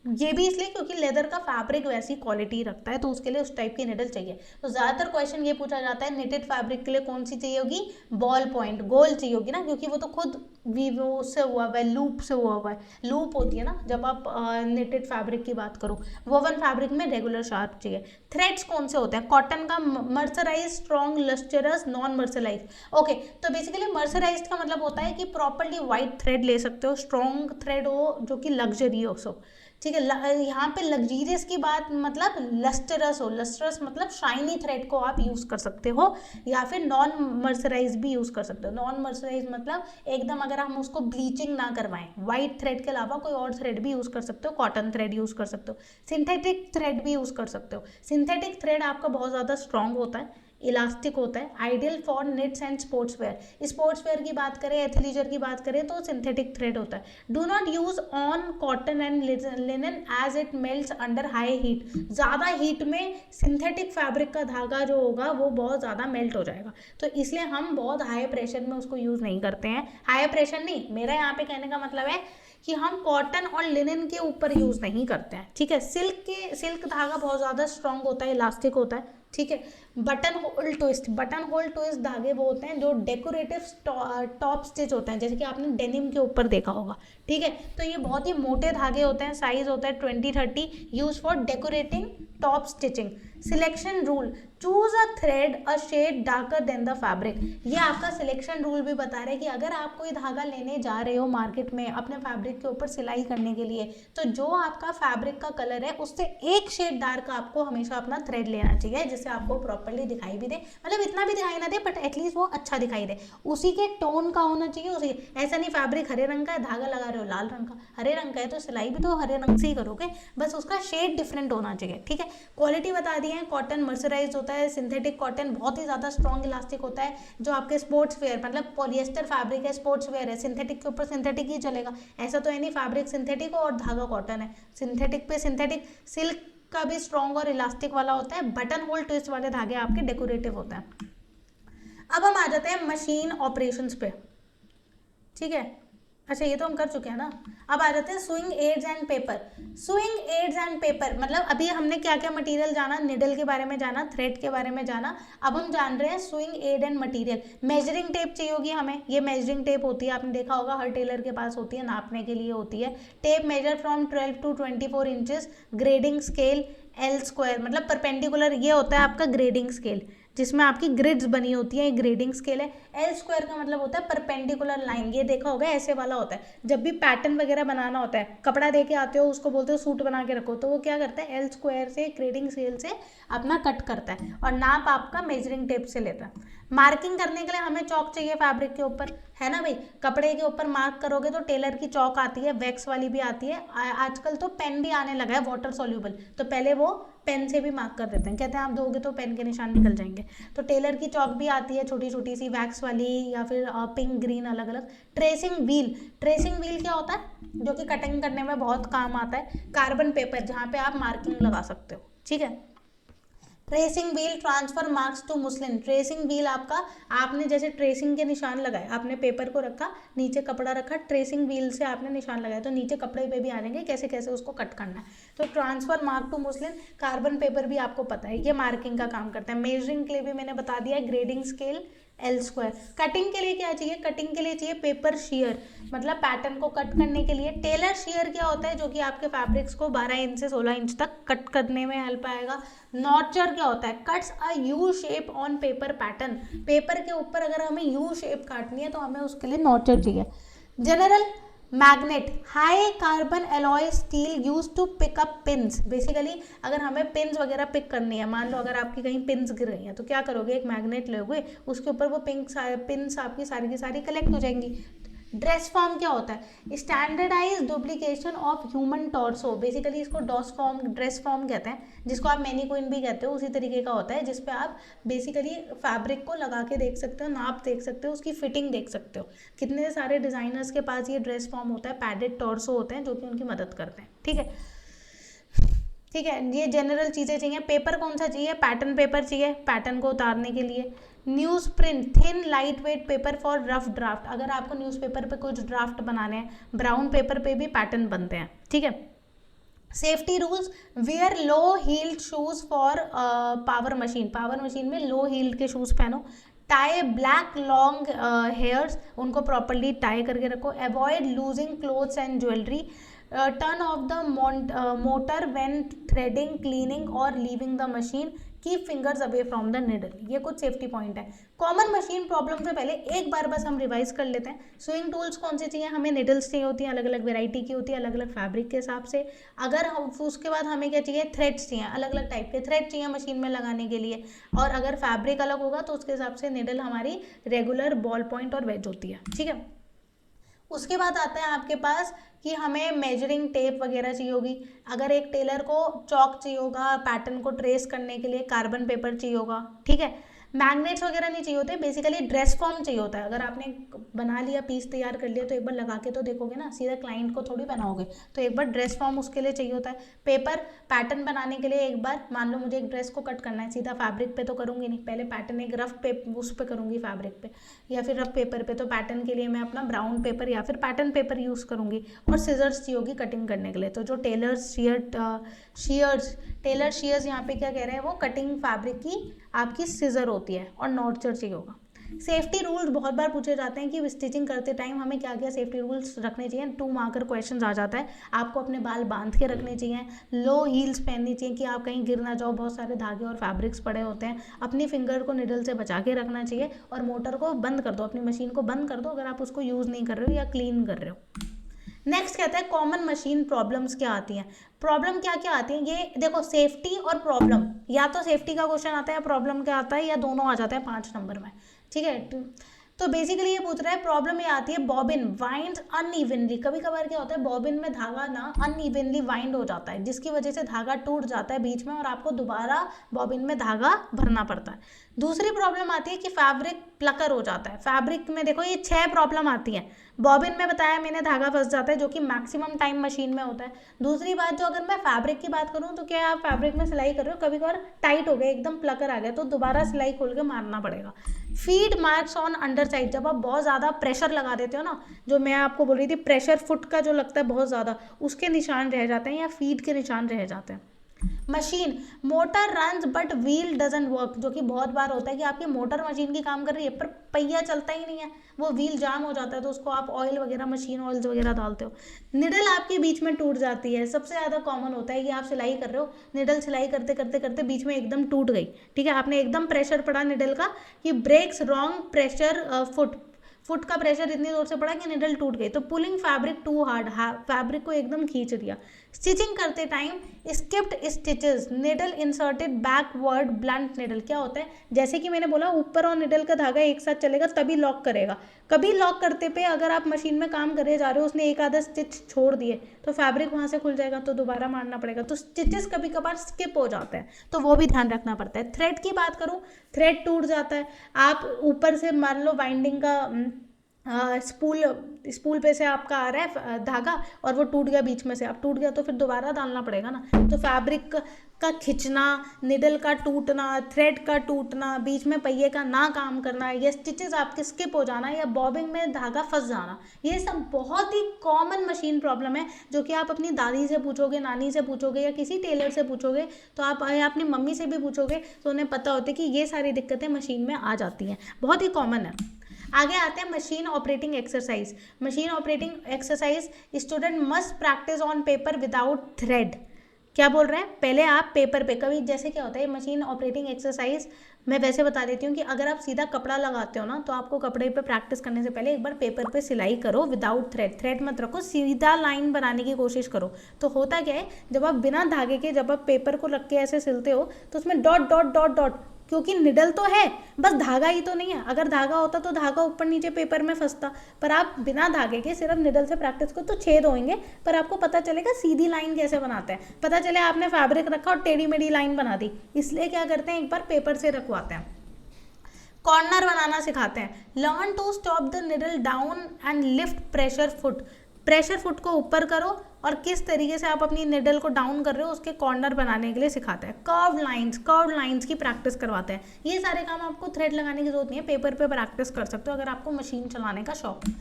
ये भी इसलिए क्योंकि लेदर का फैब्रिक वैसी क्वालिटी रखता है तो उसके लिए उस टाइप की निडल चाहिए। तो ज़्यादातर क्वेश्चन ये पूछा जाता है निटेड फैब्रिक के लिए कौन सी चाहिए होगी, बॉल पॉइंट, गोल चाहिए होगी ना, क्योंकि वो तो खुद वीवो से हुआ हुआ है, लूप से हुआ हुआ है, लूप होती है ना जब आप निटेड फैब्रिक की बात करो। वोवन फैब्रिक में रेगुलर शार्प चाहिए। थ्रेड्स कौन से होते हैं, कॉटन का mercerise, strong, lustrous, non mercerise. Okay, तो बेसिकली मर्सराइज का मतलब होता है कि प्रॉपरली वाइट थ्रेड ले सकते हो, स्ट्रॉन्ग थ्रेड हो जो कि लग्जरी हो, सो ठीक है। यहाँ पे लग्जीरियस की बात मतलब लस्टरस हो, लस्टरस मतलब शाइनी थ्रेड को आप यूज़ कर सकते हो, या फिर नॉन मर्सराइज भी यूज़ कर सकते हो। नॉन मर्सराइज मतलब एकदम अगर हम उसको ब्लीचिंग ना करवाएं, वाइट थ्रेड के अलावा कोई और थ्रेड भी यूज़ कर सकते हो, कॉटन थ्रेड यूज़ कर सकते हो, सिंथेटिक थ्रेड भी यूज़ कर सकते हो। सिंथेटिक थ्रेड आपका बहुत ज़्यादा स्ट्रॉन्ग होता है, इलास्टिक होता है, ideal for nits and sports wear की बात करें, एथलीजर की बात करें तो सिंथेटिक थ्रेड होता है। Do not use on cotton and linen as it melts under high heat, ज़्यादा हीट में सिंथेटिक फैब्रिक का धागा जो होगा वो बहुत ज़्यादा मेल्ट हो जाएगा, तो इसलिए हम बहुत हाई प्रेशर में उसको यूज़ नहीं करते हैं। हाई प्रेशर नहीं, मेरा यहाँ पे कहने का मतलब है कि हम कॉटन और लिनन के ऊपर यूज़ नहीं करते हैं, ठीक है। सिल्क धागा बहुत ज़्यादा स्ट्रॉन्ग होता है, इलास्टिक होता है, ठीक है। बटन होल ट्विस्ट धागे वो होते हैं जो डेकोरेटिव टॉप स्टिच होते हैं, जैसे कि आपने डेनिम के ऊपर देखा होगा, ठीक है। तो ये बहुत ही मोटे धागे होते हैं, साइज होता है 20-30, use for decorating top stitching. Selection rule, choose a thread a shade darker than the fabric. ये आपका सिलेक्शन रूल भी बता रहा है कि अगर आप कोई धागा लेने जा रहे हो मार्केट में अपने फैब्रिक के ऊपर सिलाई करने के लिए, तो जो आपका फैब्रिक का कलर है उससे एक शेड डार्क आपको हमेशा अपना थ्रेड लेना चाहिए, जिससे आपको प्रॉपर्ली दिखाई भी दे, मतलब इतना भी दिखाई ना दे बट एटलीस्ट वो अच्छा दिखाई दे, उसी के टोन का होना चाहिए। उसी ऐसा नहीं फैब्रिक हरे रंग का है, धागा लगा रहे हो लाल रंग का, हरे रंग का है तो सिलाई भी तो हरे रंग से ही करोगे, बस उसका शेड डिफरेंट होना चाहिए, ठीक है। क्वालिटी बता दी है, कॉटन मर्सराइज होता है, सिंथेटिक कॉटन बहुत ही ज़्यादा स्ट्रॉन्ग इलास्टिक होता है, जो आपके स्पोर्ट्स वेयर मतलब पॉलिएस्टर फैब्रिक है, स्पोर्ट्स वेयर है, सिंथेटिक के ऊपर सिंथेटिक ही चलेगा, ऐसा तो है नहीं फैब्रिक सिंथेटिक हो और धागा कॉटन है, सिंथेटिक पे सिंथेटिक। सिल्क का भी स्ट्रॉन्ग और इलास्टिक वाला होता है, बटन होल ट्विस्ट वाले धागे आपके डेकोरेटिव होते हैं। अब हम आ जाते हैं मशीन ऑपरेशंस पे, ठीक है। अच्छा ये तो हम कर चुके हैं ना। अब आ जाते हैं sewing aids and paper. Sewing aids and paper मतलब अभी हमने क्या क्या मटेरियल जाना, निडल के बारे में जाना, थ्रेड के बारे में जाना, अब हम जान रहे हैं sewing aid and material. Measuring tape चाहिए होगी हमें, ये मेजरिंग टेप होती है, आपने देखा होगा हर टेलर के पास होती है, नापने के लिए होती है। Tape measure from 12 to 24 inches. Grading scale L square मतलब परपेंडिकुलर, ये होता है आपका ग्रेडिंग स्केल जिसमें आपकी ग्रिड्स बनी होती है, ग्रेडिंग स्केल है। L स्क्वायर का मतलब होता है परपेंडिकुलर लाइन, ये देखा होगा ऐसे वाला होता है। जब भी पैटर्न वगैरह बनाना होता है, कपड़ा दे के आते हो उसको बोलते हो सूट बना के रखो, तो वो क्या करता है L स्क्वायर से ग्रेडिंग स्केल से अपना कट करता है और नाप आपका मेजरिंग टेप से लेता है। मार्किंग करने के लिए हमें चौक चाहिए फैब्रिक के ऊपर, है ना भाई। कपड़े के ऊपर मार्क करोगे तो टेलर की चौक आती है, वैक्स वाली भी आती है, आजकल तो पेन भी आने लगा है वाटर सॉल्यूबल, तो पहले वो पेन से भी मार्क कर देते हैं, कहते हैं आप दोगे तो पेन के निशान निकल जाएंगे। तो टेलर की चौक भी आती है छोटी छोटी सी वैक्स वाली या फिर पिंक ग्रीन अलग अलग। ट्रेसिंग व्हील क्या होता है जो कि कटिंग करने में बहुत काम आता है। कार्बन पेपर जहाँ पे आप मार्किंग लगा सकते हो, ठीक है। Tracing wheel transfer marks to muslin. Tracing wheel आपका, आपने जैसे ट्रेसिंग के निशान लगाए, आपने पेपर को रखा, नीचे कपड़ा रखा, ट्रेसिंग व्हील से आपने निशान लगाया तो नीचे कपड़े पे भी आ जाएंगे कैसे कैसे उसको कट करना है। तो transfer mark to muslin. Carbon paper भी आपको पता है ये मार्किंग का काम करता है। मेजरिंग के लिए भी मैंने बता दिया है, grading scale L square. Cutting के लिए क्या चाहिए, कटिंग के लिए चाहिए पेपर शेयर, मतलब पैटर्न को कट करने के लिए। टेलर शेयर क्या होता है, जो कि आपके फैब्रिक्स को 12 इंच से 16 इंच तक कट करने में हेल्प आएगा। नॉचर क्या होता है, cuts a U shape on paper pattern. Paper के ऊपर अगर हमें यू शेप काटनी है तो हमें उसके लिए नॉचर चाहिए। General magnet, high carbon alloy steel use to pick up pins. Basically अगर हमें पिन्स वगैरह पिक करनी है, मान लो अगर आपकी कहीं पिन्स गिर रही हैं तो क्या करोगे, एक मैग्नेट लोगे, उसके ऊपर वो पिन्स आपकी सारी की सारी कलेक्ट हो जाएंगी। ड्रेस फॉर्म क्या होता है, standardize duplication of human torso. Basically इसको ड्रेस फॉर्म कहते हैं, जिसको आप मैनीक्विन भी कहते हो, उसी तरीके का होता है जिसपे आप बेसिकली फैब्रिक को लगा के देख सकते हो, नाप देख सकते हो, उसकी फिटिंग देख सकते हो। कितने सारे डिजाइनर्स के पास ये ड्रेस फॉर्म होता है, पैडेड टॉर्सो होते हैं जो कि उनकी मदद करते हैं, ठीक है। ठीक है, ये जनरल चीज़ें चाहिए। पेपर कौन सा चाहिए, पैटर्न पेपर चाहिए पैटर्न को उतारने के लिए। News print, thin light weight paper for rough draft. अगर आपको न्यूज़पेपर पे कुछ ड्राफ्ट बनाने हैं, ब्राउन पेपर पे भी पैटर्न बनते हैं, ठीक है। Safety rules, wear low heeled shoes for power machine में लो हील्ड के शूज़ पहनो। टाई ब्लैक लॉन्ग हेयर्स, उनको प्रॉपरली टाई करके रखो। Avoid losing clothes and jewellery. Turn off the motor when threading, cleaning और leaving the machine. Keep fingers away from the needle. ये कुछ safety point है। Common machine problem से पहले एक बार बस हम रिवाइज कर लेते हैं। स्विंग टूल्स कौन से चाहिए, हमें निडल्स चाहिए होती हैं, अलग अलग वेराइटी की होती है, अलग अलग फैब्रिक के हिसाब से। अगर हम उसके बाद हमें क्या चाहिए, थ्रेड्स चाहिए, अलग अलग टाइप के थ्रेड चाहिए मशीन में लगाने के लिए। और अगर फैब्रिक अलग होगा तो उसके हिसाब से निडल हमारी रेगुलर बॉल पॉइंट और वेज होती है, ठीक है। उसके बाद आता है आपके पास कि हमें मेजरिंग टेप वगैरह चाहिए होगी। अगर एक टेलर को चौक चाहिए होगा पैटर्न को ट्रेस करने के लिए, कार्बन पेपर चाहिए होगा, ठीक है। मैग्नेट्स वगैरह नहीं चाहिए होते, बेसिकली ड्रेस फॉर्म चाहिए होता है। अगर आपने बना लिया, पीस तैयार कर लिया, तो एक बार लगा के तो देखोगे ना, सीधा क्लाइंट को थोड़ी बनाओगे, तो एक बार ड्रेस फॉर्म उसके लिए चाहिए होता है। पेपर पैटर्न बनाने के लिए एक बार, मान लो मुझे एक ड्रेस को कट करना है, सीधा फैब्रिक पे तो करूँगी नहीं, पहले पैटर्न एक रफ पे उस पर करूँगी फैब्रिक पे या फिर रफ पेपर पे, तो पैटर्न के लिए मैं अपना ब्राउन पेपर या फिर पैटर्न पेपर यूज़ करूँगी। और सीजर्स चाहिए होगी कटिंग करने के लिए। तो जो टेलर शीयर्स यहाँ पे क्या कह रहे हैं, वो कटिंग फैब्रिक की आपकी सीजर होती है। और नॉर्चर चाहिए होगा। सेफ्टी रूल्स बहुत बार पूछे जाते हैं कि स्टिचिंग करते टाइम हमें क्या क्या सेफ्टी रूल्स रखने चाहिए। 2 मार्कर क्वेश्चन आ जाता है। आपको अपने बाल बांध के रखने चाहिए, लो हील्स पहननी चाहिए कि आप कहीं गिर ना जाओ, बहुत सारे धागे और फैब्रिक्स पड़े होते हैं। अपनी फिंगर को निडल से बचा के रखना चाहिए। और मोटर को बंद कर दो, अपनी मशीन को बंद कर दो अगर आप उसको यूज़ नहीं कर रहे हो या क्लीन कर रहे हो। नेक्स्ट कहता है कॉमन मशीन प्रॉब्लम्स क्या आती हैं। प्रॉब्लम क्या क्या आती हैं, ये देखो, सेफ्टी और प्रॉब्लम, या तो सेफ्टी का क्वेश्चन आता है या प्रॉब्लम क्या आता है, या दोनों आ जाता है 5 नंबर में, ठीक है। तो बेसिकली ये पूछ रहा है, प्रॉब्लम ये आती है बॉबिन वाइंड अनइवनली। कभी कभार क्या होता है, बॉबिन में धागा ना अनइवनली वाइंड हो जाता है, जिसकी वजह से धागा टूट जाता है बीच में और आपको दोबारा बॉबिन में धागा भरना पड़ता है। दूसरी प्रॉब्लम आती है कि फैब्रिक प्लकर हो जाता है। फैब्रिक में देखो ये 6 प्रॉब्लम आती हैं। बॉबिन में बताया मैंने, धागा फंस जाता है, जो कि मैक्सिमम टाइम मशीन में होता है। दूसरी बात, जो अगर मैं फैब्रिक की बात करूँ, तो क्या आप फैब्रिक में सिलाई कर रहे हो, कभी कभार टाइट हो गया, एकदम प्लकर आ गया, तो दोबारा सिलाई खोल के मारना पड़ेगा। Feed marks on under side, जब आप बहुत ज़्यादा प्रेशर लगा देते हो ना, जो मैं आपको बोल रही थी, प्रेशर फुट का जो लगता है बहुत ज़्यादा, उसके निशान रह जाते हैं या फीड के निशान रह जाते हैं। Machine motor runs but wheel doesn't work, जो कि बहुत बार होता है कि आपकी मोटर मशीन की काम कर रही है पर पहिया चलता ही नहीं है, वो व्हील जाम हो जाता है, तो उसको आप ऑयल वगैरह, मशीन ऑयल्स वगैरह डालते हो। निडल आपके बीच में टूट जाती है। सबसे ज़्यादा कॉमन होता है कि आप सिलाई कर रहे हो, निडल सिलाई करते करते करते बीच में एकदम टूट गई, ठीक है, आपने एकदम प्रेशर पड़ा निडल का कि ब्रेक्स रॉन्ग प्रेशर फुट का प्रेशर इतनी जोर से पड़ा कि निडल टूट गई। तो pulling fabric too hard, fabric को एकदम खींच दिया। स्टिचिंग करते time skipped stitches, needle inserted backward blunt needle. क्या होता है, जैसे कि मैंने बोला, ऊपर और निडल का धागा एक साथ चलेगा तभी लॉक करेगा। कभी लॉक करते पे अगर आप मशीन में काम करे जा रहे हो, उसने एक आधा स्टिच छोड़ दिए, तो फैब्रिक वहाँ से खुल जाएगा, तो दोबारा मारना पड़ेगा। तो स्टिचेस कभी कभार स्किप हो जाते हैं, तो वो भी ध्यान रखना पड़ता है। थ्रेड की बात करूँ, थ्रेड टूट जाता है। आप ऊपर से मान लो वाइंडिंग का स्पूल पे से आपका आ रहा है धागा और वो टूट गया बीच में से, अब टूट गया तो फिर दोबारा डालना पड़ेगा ना। तो फैब्रिक का खिंचना, निडल का टूटना, थ्रेड का टूटना, बीच में पहिए का ना काम करना, ये स्टिचेस आपके स्किप हो जाना या बॉबिंग में धागा फंस जाना, ये सब बहुत ही कॉमन मशीन प्रॉब्लम है, जो कि आप अपनी दादी से पूछोगे, नानी से पूछोगे या किसी टेलर से पूछोगे, तो आप अपनी मम्मी से भी पूछोगे, तो उन्हें पता होता है कि ये सारी दिक्कतें मशीन में आ जाती हैं, बहुत ही कॉमन है। आगे आते हैं machine operating exercise. Machine operating exercise, student must practice on paper without thread. क्या बोल रहे हैं, पहले आप पेपर पे, कभी जैसे क्या होता है मशीन ऑपरेटिंग एक्सरसाइज, मैं वैसे बता देती हूँ कि अगर आप सीधा कपड़ा लगाते हो ना, तो आपको कपड़े पे प्रैक्टिस करने से पहले एक बार पेपर पे सिलाई करो विदाउट थ्रेड। थ्रेड मत रखो, सीधा लाइन बनाने की कोशिश करो। तो होता क्या है, जब आप बिना धागे के, जब आप पेपर को रख के ऐसे सिलते हो, तो उसमें डॉट डॉट डॉट डॉट, क्योंकि निडल तो है, बस धागा ही तो नहीं है। अगर धागा होता तो धागा ऊपर नीचे पेपर में फंसता, पर आप बिना धागे के सिर्फ निडल से प्रैक्टिस करो तो छेद होंगे, पर आपको पता चलेगा सीधी लाइन कैसे बनाते हैं। पता चले आपने फैब्रिक रखा और टेढ़ी मेढ़ी लाइन बना दी, इसलिए क्या करते हैं, एक बार पेपर से रखवाते हैं। कॉर्नर बनाना सिखाते हैं। Learn to stop the needle down and lift pressure foot. Pressure foot को ऊपर करो और किस तरीके से आप अपनी निडल को डाउन कर रहे हो उसके कॉर्नर बनाने के लिए सिखाते हैं। कर्व लाइंस की प्रैक्टिस करवाते हैं। ये सारे काम आपको थ्रेड लगाने की जरूरत नहीं है, पेपर पे प्रैक्टिस कर सकते हो अगर आपको मशीन चलाने का शौक है।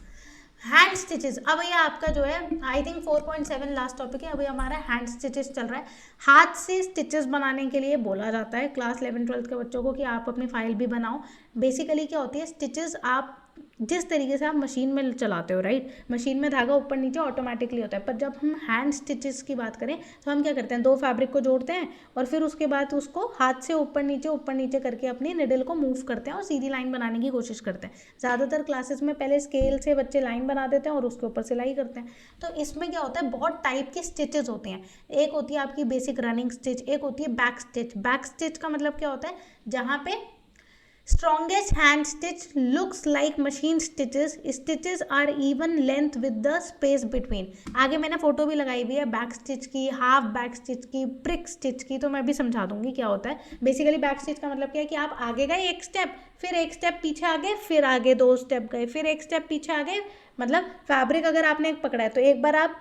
हैंड स्टिचेस, अब ये आपका जो है आई थिंक 4.7 लास्ट टॉपिक है। अभी हमारा हैंड स्टिचेस चल रहा है। हाथ से स्टिचेस बनाने के लिए बोला जाता है क्लास 11-12 के बच्चों को कि आप अपनी फाइल भी बनाओ। बेसिकली क्या होती है, स्टिचेस आप जिस तरीके से आप मशीन में चलाते हो, राइट, मशीन में धागा ऊपर नीचे ऑटोमेटिकली होता है, पर जब हम हैंड स्टिचेस की बात करें तो हम क्या करते हैं, 2 फैब्रिक को जोड़ते हैं और फिर उसके बाद उसको हाथ से ऊपर नीचे करके अपनी निडल को मूव करते हैं और सीधी लाइन बनाने की कोशिश करते हैं। ज़्यादातर क्लासेस में पहले स्केल से बच्चे लाइन बना देते हैं और उसके ऊपर सिलाई करते हैं। तो इसमें क्या होता है, बहुत टाइप की स्टिचेस होती हैं। एक होती है आपकी बेसिक रनिंग स्टिच, एक होती है बैक स्टिच। बैक स्टिच का मतलब क्या होता है, जहाँ पे strongest hand stitch looks like machine stitches, stitches are even length with the space between. आगे मैंने फोटो भी लगाई हुई है बैक स्टिच की, हाफ बैक स्टिच की, प्रिक स्टिच की, तो मैं भी समझा दूंगी क्या होता है। बेसिकली बैक स्टिच का मतलब क्या है कि आप आगे गए एक स्टेप, फिर एक स्टेप पीछे आ गए, फिर आगे 2 स्टेप गए, फिर एक स्टेप पीछे आ गए। मतलब फैब्रिक अगर आपने एक पकड़ा है तो एक बार आप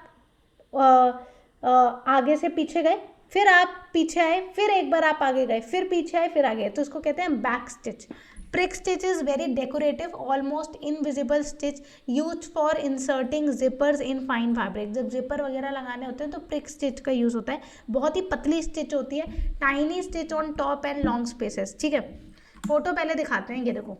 आगे से पीछे गए, फिर आप पीछे आए, फिर एक बार आप आगे गए, फिर पीछे आए, फिर आगे, तो इसको कहते हैं back stitch. Prick stitch is very decorative almost invisible stitch use for inserting zippers in fine fabric. जब जिपर वगैरह लगाने होते हैं तो प्रिक स्टिच का यूज होता है। बहुत ही पतली स्टिच होती है, tiny stitch on top and long spaces. ठीक है, फोटो पहले दिखाते हैं, ये देखो।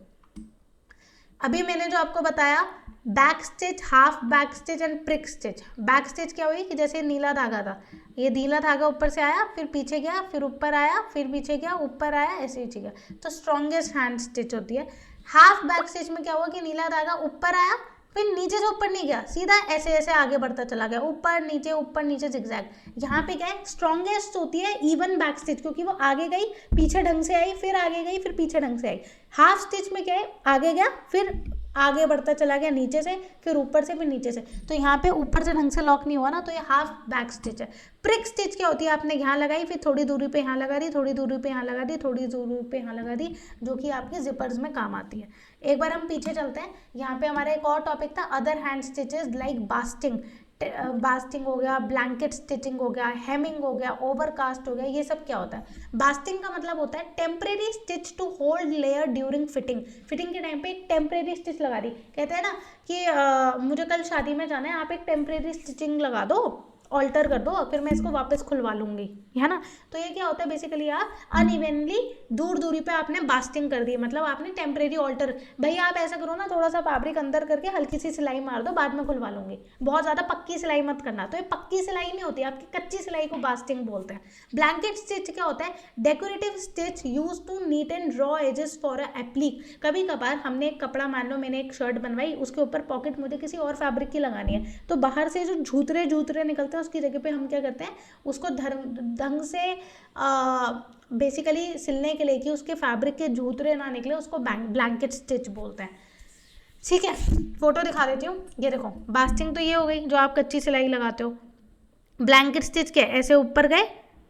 अभी मैंने जो आपको बताया back stitch, half back stitch and prick stitch. Back stitch क्या हुई कि जैसे नीला धागा था, ये नीला धागा ऊपर से आया, फिर पीछे गया, फिर ऊपर आया, फिर पीछे गया, ऊपर आया, ऐसे नीचे गया, तो स्ट्रॉन्गेस्ट हैंड स्टिच होती है। हाफ बैक स्टिच में क्या हुआ कि नीला धागा ऊपर आया, फिर नीचे से ऊपर नहीं गया, सीधा ऐसे ऐसे आगे बढ़ता चला गया, ऊपर नीचे जिगजैग। यहाँ पे क्या है, स्ट्रॉन्गेस्ट होती है इवन बैक स्टिच, क्योंकि वो आगे गई, पीछे ढंग से आई, फिर आगे गई, फिर पीछे ढंग से आई। हाफ स्टिच में क्या है, आगे गया, फिर आगे बढ़ता चला गया नीचे से, फिर ऊपर से, फिर नीचे से, तो यहाँ पे ऊपर से ढंग से लॉक नहीं हुआ ना, तो ये हाफ बैक स्टिच है। प्रिक स्टिच क्या होती है, आपने यहाँ लगाई, फिर थोड़ी दूरी पे यहाँ लगा दी, थोड़ी दूरी पे यहाँ लगा दी, थोड़ी दूरी पे यहाँ लगा दी, जो कि आपके जिपर्स में काम आती है। एक बार हम पीछे चलते हैं, यहाँ पे हमारा एक और टॉपिक था other hand stitches like basting. Basting हो गया, ब्लैंकेट स्टिचिंग हो गया, हेमिंग हो गया, ओवरकास्ट हो गया, ये सब क्या होता है। बास्टिंग का मतलब होता है temporary stitch to hold layer during fitting. Fitting के टाइम पे एक टेम्परेरी स्टिच लगा दी, कहते हैं ना कि मुझे कल शादी में जाना है, आप एक टेम्परेरी स्टिचिंग लगा दो, ऑल्टर कर दो, फिर मैं इसको वापस खुलवा लूंगी, है ना। तो ये क्या होता है, बेसिकली आप अनइवनली दूर दूरी पे आपने बास्टिंग कर दी, मतलब आपने टेम्परेरी ऑल्टर। भाई आप ऐसा करो ना, थोड़ा सा फैब्रिक अंदर करके हल्की सी सिलाई मार दो, बाद में खुलवा लूंगी, बहुत ज़्यादा पक्की सिलाई मत करना। तो ये पक्की सिलाई नहीं होती, आपकी कच्ची सिलाई को बास्टिंग बोलते हैं। ब्लैंकेट स्टिच क्या होता है, decorative stitch use to neat and raw edges for a applique. कभी कभार हमने एक कपड़ा, मान लो मैंने एक शर्ट बनवाई, उसके ऊपर पॉकेट मुझे किसी और फैब्रिक की लगानी है, तो बाहर से जो झूतरे झूतरे निकलते हैं उसकी जगह पे हम क्या करते हैं, उसको ढंग से बेसिकली सिलने के लिए कि उसके फैब्रिक के झूतरे ना निकले, उसको ब्लैंकेट स्टिच बोलते हैं। ठीक है, फोटो दिखा देती हूँ, ये देखो। बास्टिंग तो ये हो गई जो आप कच्ची सिलाई लगाते हो। ब्लैंकेट स्टिच क्या है, ऐसे ऊपर गए,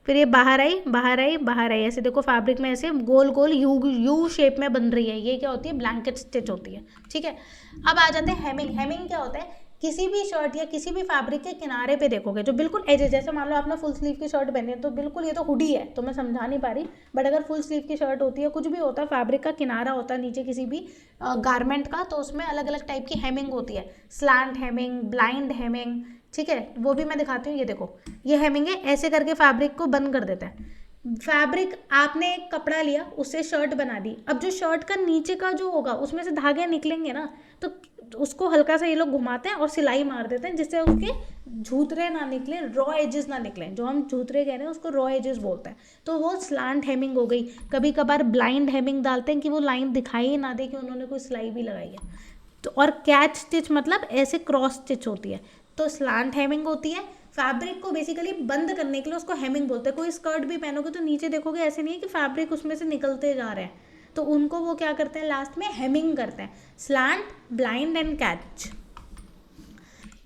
फिर ये बाहर आई, बाहर आई, बाहर आई, ऐसे देखो फैब्रिक में ऐसे गोल गोल यू शेप में बन रही है, ये क्या होती है, ब्लैंकेट स्टिच होती है। ठीक है, अब आ जाते हैं हेमिंग। हेमिंग क्या होता है, किसी भी शर्ट या किसी भी फैब्रिक के किनारे पे देखोगे जो बिल्कुल एजेस, जैसे मान लो आपने फुल स्लीव की शर्ट पहनी है, तो बिल्कुल, ये तो हुडी है तो मैं समझा नहीं पा रही, बट अगर फुल स्लीव की शर्ट होती है, कुछ भी होता है, फैब्रिक का किनारा होता है नीचे किसी भी गारमेंट का, तो उसमें अलग अलग टाइप की हेमिंग होती है, स्लैंट हेमिंग, ब्लाइंड हेमिंग। ठीक है, वो भी मैं दिखाती हूँ, ये देखो, ये हेमिंग है, ऐसे करके फैब्रिक को बंद कर देता है। फैब्रिक, आपने एक कपड़ा लिया, उससे शर्ट बना दी, अब जो शर्ट का नीचे का जो होगा उसमें से धागे निकलेंगे ना, तो उसको हल्का सा ये लोग घुमाते हैं और सिलाई मार देते हैं, जिससे उसके झूतरे ना निकले, रॉ एजेस ना निकले। जो हम झूतरे कह रहे हैं उसको रॉ एजेस बोलते हैं, तो वो स्लांट हेमिंग हो गई। कभी कभार ब्लाइंड हेमिंग डालते हैं कि वो लाइन दिखाई ही ना दे कि उन्होंने कोई सिलाई भी लगाई है। तो और कैच स्टिच मतलब ऐसे क्रॉस स्टिच होती है, तो स्लांट हेमिंग होती है। फैब्रिक को बेसिकली बंद करने के लिए उसको हेमिंग बोलते हैं। कोई स्कर्ट भी पहनोगे तो नीचे देखोगे ऐसे नहीं है कि फैब्रिक उसमें से निकलते जा रहे हैं, तो उनको वो क्या करते हैं, लास्ट में हेमिंग करते हैं। Slant, blind and catch.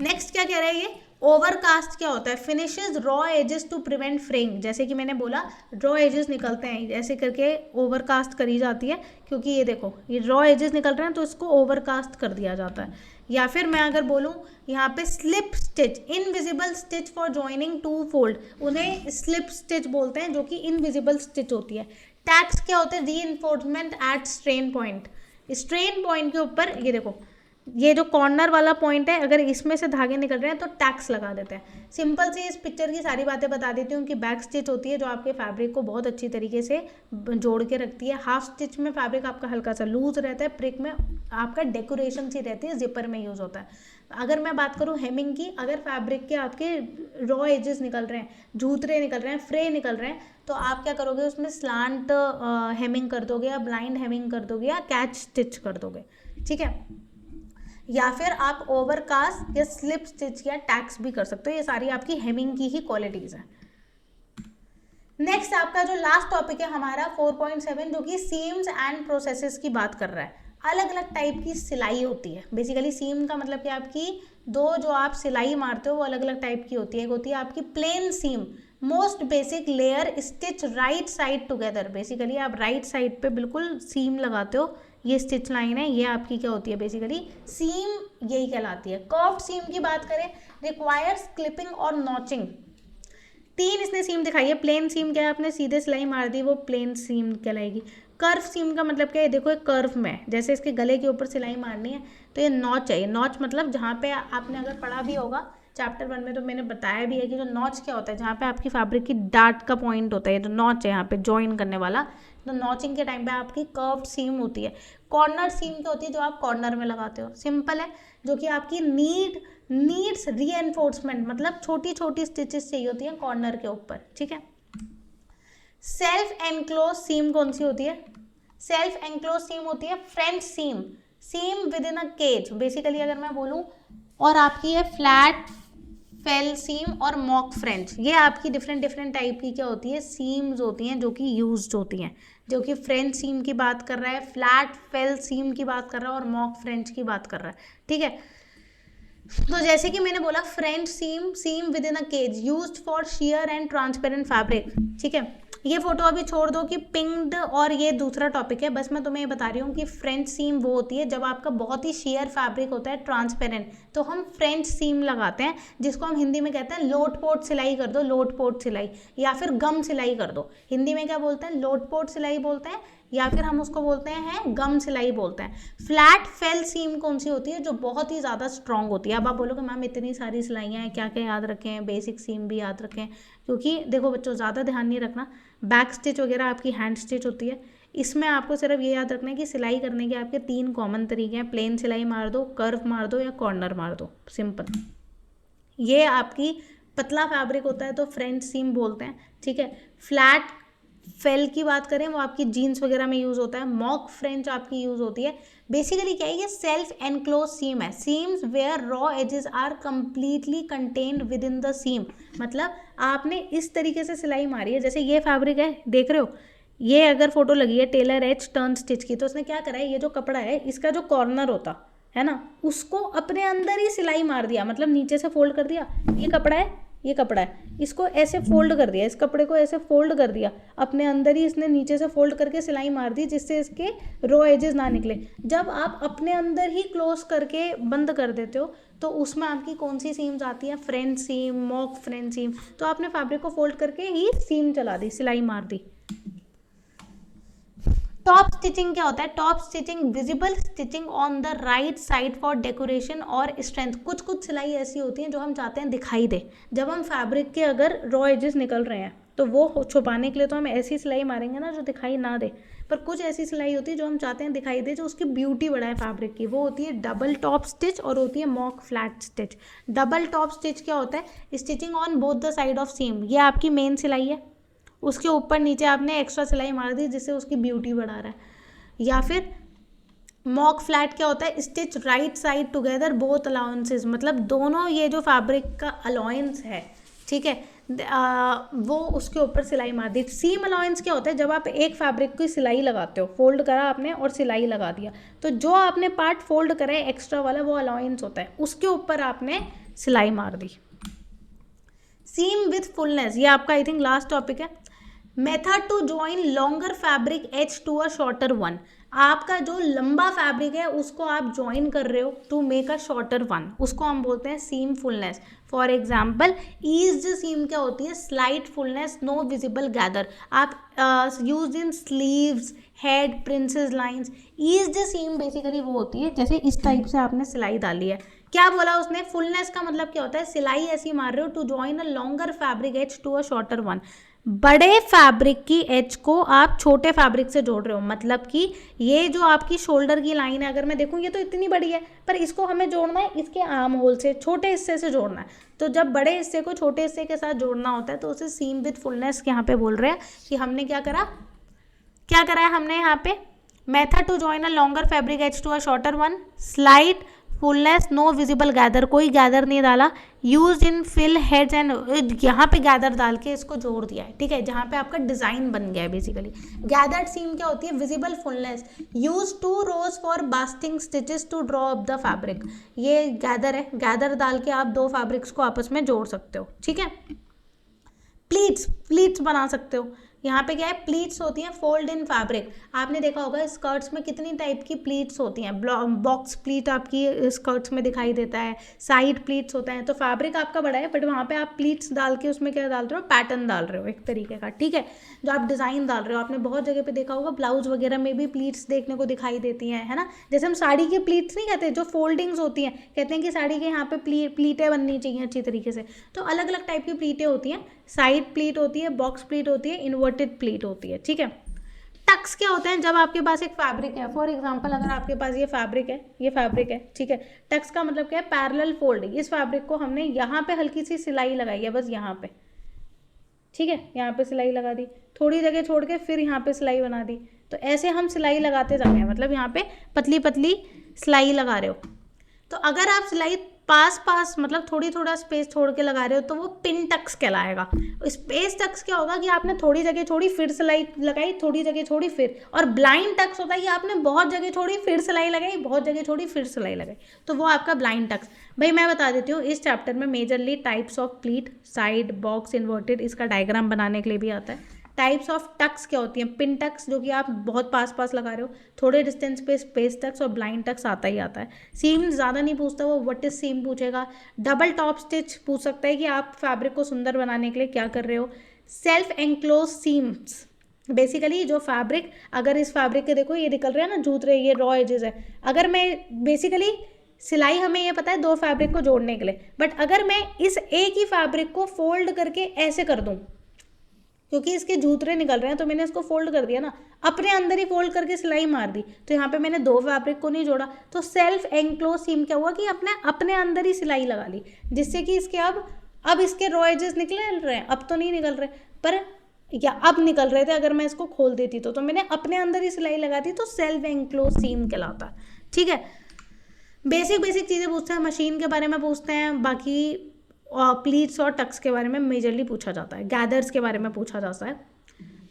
Next क्या कह रहा है ये, ओवरकास्ट क्या होता है, finishes raw edges to prevent fraying. जैसे कि मैंने बोला रॉ एजेस निकलते हैं, ऐसे करके ओवरकास्ट करी जाती है, क्योंकि ये देखो ये रॉ एजेस निकल रहे हैं तो इसको ओवरकास्ट कर दिया जाता है। या फिर मैं अगर बोलूँ यहाँ pay slip stitch, invisible stitch for joining two fold, उन्हें स्लिप स्टिच बोलते हैं, जो कि इनविजिबल स्टिच होती है। टैक्स क्या होता है, reinforcement at strain point. Strain point के ऊपर ये देखो, ये जो कॉर्नर वाला पॉइंट है, अगर इसमें से धागे निकल रहे हैं तो टैक्स लगा देते हैं। सिंपल सी इस पिक्चर की सारी बातें बता देती हूँ कि बैक स्टिच होती है जो आपके फैब्रिक को बहुत अच्छी तरीके से जोड़ के रखती है। हाफ स्टिच में फैब्रिक आपका हल्का सा लूज रहता है, प्रिक में आपका डेकोरेशन सी रहती है, जिपर में यूज़ होता है। अगर मैं बात करूँ हेमिंग की, अगर फैब्रिक के आपके रॉ एजेस निकल रहे हैं, झूतरे निकल रहे हैं, फ्रे निकल रहे हैं, तो आप क्या करोगे, उसमें स्लांट हेमिंग कर दोगे, या ब्लाइंड हेमिंग कर दोगे, या कैच स्टिच कर दोगे। ठीक है, या फिर आप ओवरकास्ट या स्लिप स्टिच या टैक्स भी कर सकते हो। ये सारी आपकी हेमिंग की ही क्वालिटीज़ हैं। नेक्स्ट आपका जो लास्ट टॉपिक है हमारा 4.7, जो कि सीम्स एंड प्रोसेसेस की बात कर रहा है। अलग अलग टाइप की सिलाई होती है। बेसिकली सीम का मतलब कि आपकी दो जो आप सिलाई मारते हो वो अलग अलग टाइप की होती है। एक होती है आपकी plain seam, most basic layer stitch right side together. Basically आप राइट साइड पे बिल्कुल सीम लगाते हो, ये स्टिच लाइन है, ये आपकी क्या होती है बेसिकली सीम, यही कहलाती है। कर्व्ड सीम की बात करें, रिक्वायर्स क्लिपिंग और नॉचिंग। तीन इसने सीम दिखाई है। प्लेन सीम क्या है, आपने सीधे सिलाई मार दी, वो प्लेन सीम कहलाएगी। कर्व सीम का मतलब क्या है, देखो एक कर्व में जैसे इसके गले के ऊपर सिलाई मारनी है तो ये नॉच है। ये नॉच मतलब जहाँ पे आपने अगर पढ़ा भी होगा चैप्टर 1 में तो मैंने बताया भी है कि जो नॉच क्या होता है, जहाँ पे आपकी फैब्रिक की डार्ट का पॉइंट होता है, जो नॉच है यहाँ पे ज्वाइन करने वाला, तो नॉचिंग के टाइम पे आपकी कर्व्ड सीम होती है। कॉर्नर सीम क्या होती है, जो आप कॉर्नर में लगाते हो, सिंपल है। जो कि आपकी नीड्स रीएनफोर्समेंट, मतलब छोटी छोटी स्टिचेस चाहिए होती हैं कॉर्नर के ऊपर, ठीक है। सेल्फ एनक्लोज सीम कौन सी होती है, सेल्फ एनक्लोज सीम होती है French seam, seam within a cage basically अगर मैं बोलूँ। और आपकी है फ्लैट फेल सीम और मॉक फ्रेंच, ये आपकी डिफरेंट डिफरेंट टाइप की क्या होती है सीम्स होती हैं जो कि यूज्ड होती हैं। जो कि फ्रेंच सीम की बात कर रहा है, फ्लैट फेल सीम की बात कर रहा है और मॉक फ्रेंच की बात कर रहा है, ठीक है। तो जैसे कि मैंने बोला French seam, seam within a cage used for sheer and transparent fabric, ठीक है। ये फोटो अभी छोड़ दो कि पिंक्ड और ये दूसरा टॉपिक है, बस मैं तुम्हें ये बता रही हूँ कि फ्रेंच सीम वो होती है जब आपका बहुत ही शेयर फैब्रिक होता है ट्रांसपेरेंट, तो हम फ्रेंच सीम लगाते हैं, जिसको हम हिंदी में कहते हैं लोट पोट सिलाई कर दो, लोट पोट सिलाई या फिर गम सिलाई कर दो। हिंदी में क्या बोलते हैं, लोट पोट सिलाई बोलते हैं या फिर हम उसको बोलते हैं गम सिलाई बोलते हैं। फ्लैट फेल सीम कौन सी होती है, जो बहुत ही ज़्यादा स्ट्रॉन्ग होती है। अब आप बोलोगे मैम इतनी सारी सिलाइयाँ हैं, क्या क्या याद रखें हैं, बेसिक सीम भी याद रखें, क्योंकि देखो बच्चों ज़्यादा ध्यान नहीं रखना। बैक स्टिच वगैरह आपकी हैंड स्टिच होती है, इसमें आपको सिर्फ ये याद रखना है कि सिलाई करने के आपके 3 कॉमन तरीके हैं, प्लेन सिलाई मार दो, कर्व मार दो या कॉर्नर मार दो, सिंपल। ये आपकी पतला फैब्रिक होता है तो फ्रेंच सीम बोलते हैं, ठीक है। फ्लैट फेल की बात करें वो आपकी जीन्स वगैरह में यूज़ होता है। मॉक फ्रेंच आपकी यूज़ होती है। बेसिकली क्या है, ये सेल्फ एनक्लोज सीम है, seams where raw edges are completely contained within the seam. मतलब आपने इस तरीके से सिलाई मारी है, जैसे ये फैब्रिक है देख रहे हो, ये अगर फोटो लगी है टेलर एज टर्न स्टिच की, तो उसने क्या करा है, ये जो कपड़ा है इसका जो कॉर्नर होता है ना, उसको अपने अंदर ही सिलाई मार दिया, मतलब नीचे से फोल्ड कर दिया। ये कपड़ा है, ये कपड़ा है, इसको ऐसे फोल्ड कर दिया, इस कपड़े को ऐसे फोल्ड कर दिया, अपने अंदर ही इसने नीचे से फोल्ड करके सिलाई मार दी, जिससे इसके रो एजेस ना निकले। जब आप अपने अंदर ही क्लोज करके बंद कर देते हो तो उसमें आपकी कौन सी सीम्स आती है, फ्रेंच सीम, मॉक फ्रेंच सीम। तो आपने फैब्रिक को फोल्ड करके ही सीम चला दी, सिलाई मार दी। टॉप स्टिचिंग क्या होता है, top stitching visible stitching on the right side for decoration और स्ट्रेंथ। कुछ कुछ सिलाई ऐसी होती हैं जो हम चाहते हैं दिखाई दे, जब हम फैब्रिक के अगर रॉ एजेस निकल रहे हैं तो वो छुपाने के लिए तो हम ऐसी सिलाई मारेंगे ना जो दिखाई ना दे, पर कुछ ऐसी सिलाई होती है जो हम चाहते हैं दिखाई दे, जो उसकी ब्यूटी बढ़ाए फैब्रिक की, वो होती है डबल टॉप स्टिच और होती है mock flat stitch. Double top stitch क्या होता है, stitching on both the side of seam, ये आपकी मेन सिलाई है, उसके ऊपर नीचे आपने एक्स्ट्रा सिलाई मार दी जिससे उसकी ब्यूटी बढ़ा रहा है। या फिर मॉक फ्लैट क्या होता है, stitch right side together both allowances, मतलब दोनों ये जो फैब्रिक का अलाउंस है, ठीक है, वो उसके ऊपर सिलाई मार दी। सीम अलाउंस क्या होता है, जब आप एक फैब्रिक की सिलाई लगाते हो, फोल्ड करा आपने और सिलाई लगा दिया, तो जो आपने पार्ट फोल्ड करा है एक्स्ट्रा वाला वो अलाउंस होता है, उसके ऊपर आपने सिलाई मार दी। सीम विथ फुलनेस, ये आपका आई थिंक लास्ट टॉपिक है। Method to join longer fabric edge to a shorter one, आपका जो लंबा फैब्रिक है उसको आप ज्वाइन कर रहे हो to make a shorter one, उसको हम बोलते हैं seam fullness. For example eased seam क्या होती है, slight fullness no visible gather, आप use in sleeves, head, princess lines. Eased seam basically वो होती है जैसे इस टाइप से आपने सिलाई डाली है, क्या बोला उसने, फुलनेस का मतलब क्या होता है, सिलाई ऐसी मार रहे हो to join a longer fabric edge to a shorter one, बड़े फैब्रिक की एज को आप छोटे फैब्रिक से जोड़ रहे हो। मतलब कि ये जो आपकी शोल्डर की लाइन है, अगर मैं देखूँ ये तो इतनी बड़ी है, पर इसको हमें जोड़ना है इसके आर्म होल से, छोटे हिस्से से जोड़ना है। तो जब बड़े हिस्से को छोटे हिस्से के साथ जोड़ना होता है तो उसे सीम विद फुलनेस यहाँ पे बोल रहे हैं कि हमने क्या करा है हमने यहाँ पे, method to join a longer fabric edge to a shorter one, slight fullness, no visible gather, कोई गैदर नहीं डाला, यूज इन फिल हेड्स एंड यहाँ पे गैदर डाल के इसको जोड़ दिया है, ठीक है, जहाँ पे आपका डिजाइन बन गया है बेसिकली। गैदर्ड सीम क्या होती है, visible fullness, use 2 rows for basting stitches to draw up the fabric, ये गैदर है, गैदर डाल के आप 2 फैब्रिक्स को आपस में जोड़ सकते हो, ठीक है। प्लीट्स बना सकते हो, यहाँ पे क्या है, प्लीट्स होती हैं फोल्ड इन फैब्रिक, आपने देखा होगा स्कर्ट्स में कितनी टाइप की प्लीट्स होती हैं, बॉक्स प्लीट आपकी स्कर्ट्स में दिखाई देता है, साइड प्लीट्स होता है, तो फैब्रिक आपका बड़ा है बट वहाँ पे आप प्लीट्स डाल के उसमें क्या डाल रहे हो, पैटर्न डाल रहे हो एक तरीके का, ठीक है, जो आप डिज़ाइन डाल रहे हो। आपने बहुत जगह पे देखा होगा ब्लाउज वगैरह में भी प्लीट्स देखने को दिखाई देती हैं, है ना, जैसे हम साड़ी की प्लीट्स नहीं कहते, जो फोल्डिंग्स होती हैं, कहते हैं कि साड़ी के यहाँ पे प्लीटें बननी चाहिए अच्छी तरीके से, तो अलग अलग टाइप की प्लीटें होती हैं, साइड प्लीट होती है, बॉक्स प्लीट होती है, इन्वर्टेड प्लीट होती है, ठीक है। टक्स क्या होते हैं, जब आपके पास एक फैब्रिक है, फॉर एग्जांपल अगर आपके पास ये फैब्रिक है, ठीक है, टक्स का मतलब क्या है, पैरेलल फोल्डिंग, इस फैब्रिक को हमने यहाँ पे हल्की सी सिलाई लगाई है, बस यहाँ पे, ठीक है, यहाँ पे सिलाई लगा दी, थोड़ी जगह छोड़ के फिर यहाँ पे सिलाई बना दी, तो ऐसे हम सिलाई लगाते जा रहे हैं, मतलब यहाँ पे पतली पतली सिलाई लगा रहे हो। तो अगर आप सिलाई पास मतलब थोड़ा स्पेस छोड़ के लगा रहे हो तो वो पिन टक्स कहलाएगा। स्पेस टक्स क्या होगा कि आपने थोड़ी जगह छोड़ी फिर सिलाई लगाई, थोड़ी जगह छोड़ी फिर, और ब्लाइंड टक्स होता है कि आपने बहुत जगह छोड़ी फिर सिलाई लगाई, बहुत जगह छोड़ी फिर सिलाई लगाई, तो वो आपका ब्लाइंड टक्स। भाई मैं बता देती हूँ, इस चैप्टर में majorly types of pleat, side, box, inverted, इसका डायग्राम बनाने के लिए भी आता है। टाइप्स ऑफ टक्स क्या होती हैं, पिन टक्स जो कि आप बहुत पास लगा रहे हो, थोड़े डिस्टेंस पे स्पेस टक्स, और ब्लाइंड टक्स आता ही आता है। सीम ज़्यादा नहीं पूछता वो, व्हाट इज सीम पूछेगा। डबल टॉप स्टिच पूछ सकता है कि आप फैब्रिक को सुंदर बनाने के लिए क्या कर रहे हो। सेल्फ एंक्लोज सीम्स, बेसिकली जो फैब्रिक, अगर इस फैब्रिक के देखो ये निकल रहे हैं ना जूत रहे, ये रॉ एजेस है, अगर मैं बेसिकली सिलाई हमें ये पता है 2 फैब्रिक को जोड़ने के लिए, बट अगर मैं इस एक ही फैब्रिक को फोल्ड करके ऐसे कर दूं, क्योंकि इसके जूतरे निकल रहे हैं तो मैंने इसको फोल्ड कर दिया ना, अपने अंदर ही फोल्ड करके सिलाई मार दी, तो यहाँ पे मैंने 2 फैब्रिक को नहीं जोड़ा, तो सेल्फ एंक्लोज सीम क्या हुआ कि अपने अंदर ही सिलाई लगा ली, जिससे कि इसके अब इसके रॉ एजेस निकल रहे हैं, अब तो नहीं निकल रहे पर, या अब निकल रहे थे अगर मैं इसको खोल देती तो मैंने अपने अंदर ही सिलाई लगा दी, तो सेल्फ एंक्लोज सीम कहलाता, ठीक है। बेसिक चीज़ें पूछते हैं, मशीन के बारे में पूछते हैं, बाकी प्लीट्स और टक्स के बारे में मेजरली पूछा जाता है, गैदर्स के बारे में पूछा जाता है।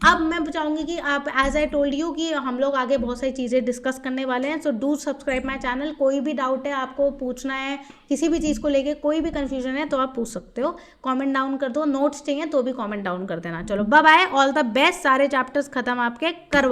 अब मैं चाहूँगी कि आप, एज आई टोल्ड यू, कि हम लोग आगे बहुत सारी चीज़ें डिस्कस करने वाले हैं, so do subscribe my channel. कोई भी डाउट है आपको पूछना है, किसी भी चीज़ को लेके कोई भी कन्फ्यूजन है तो आप पूछ सकते हो, कमेंट डाउन कर दो, नोट्स चाहिए तो भी कमेंट डाउन कर देना। चलो bye bye, all the best, सारे चैप्टर्स खत्म आपके करवा।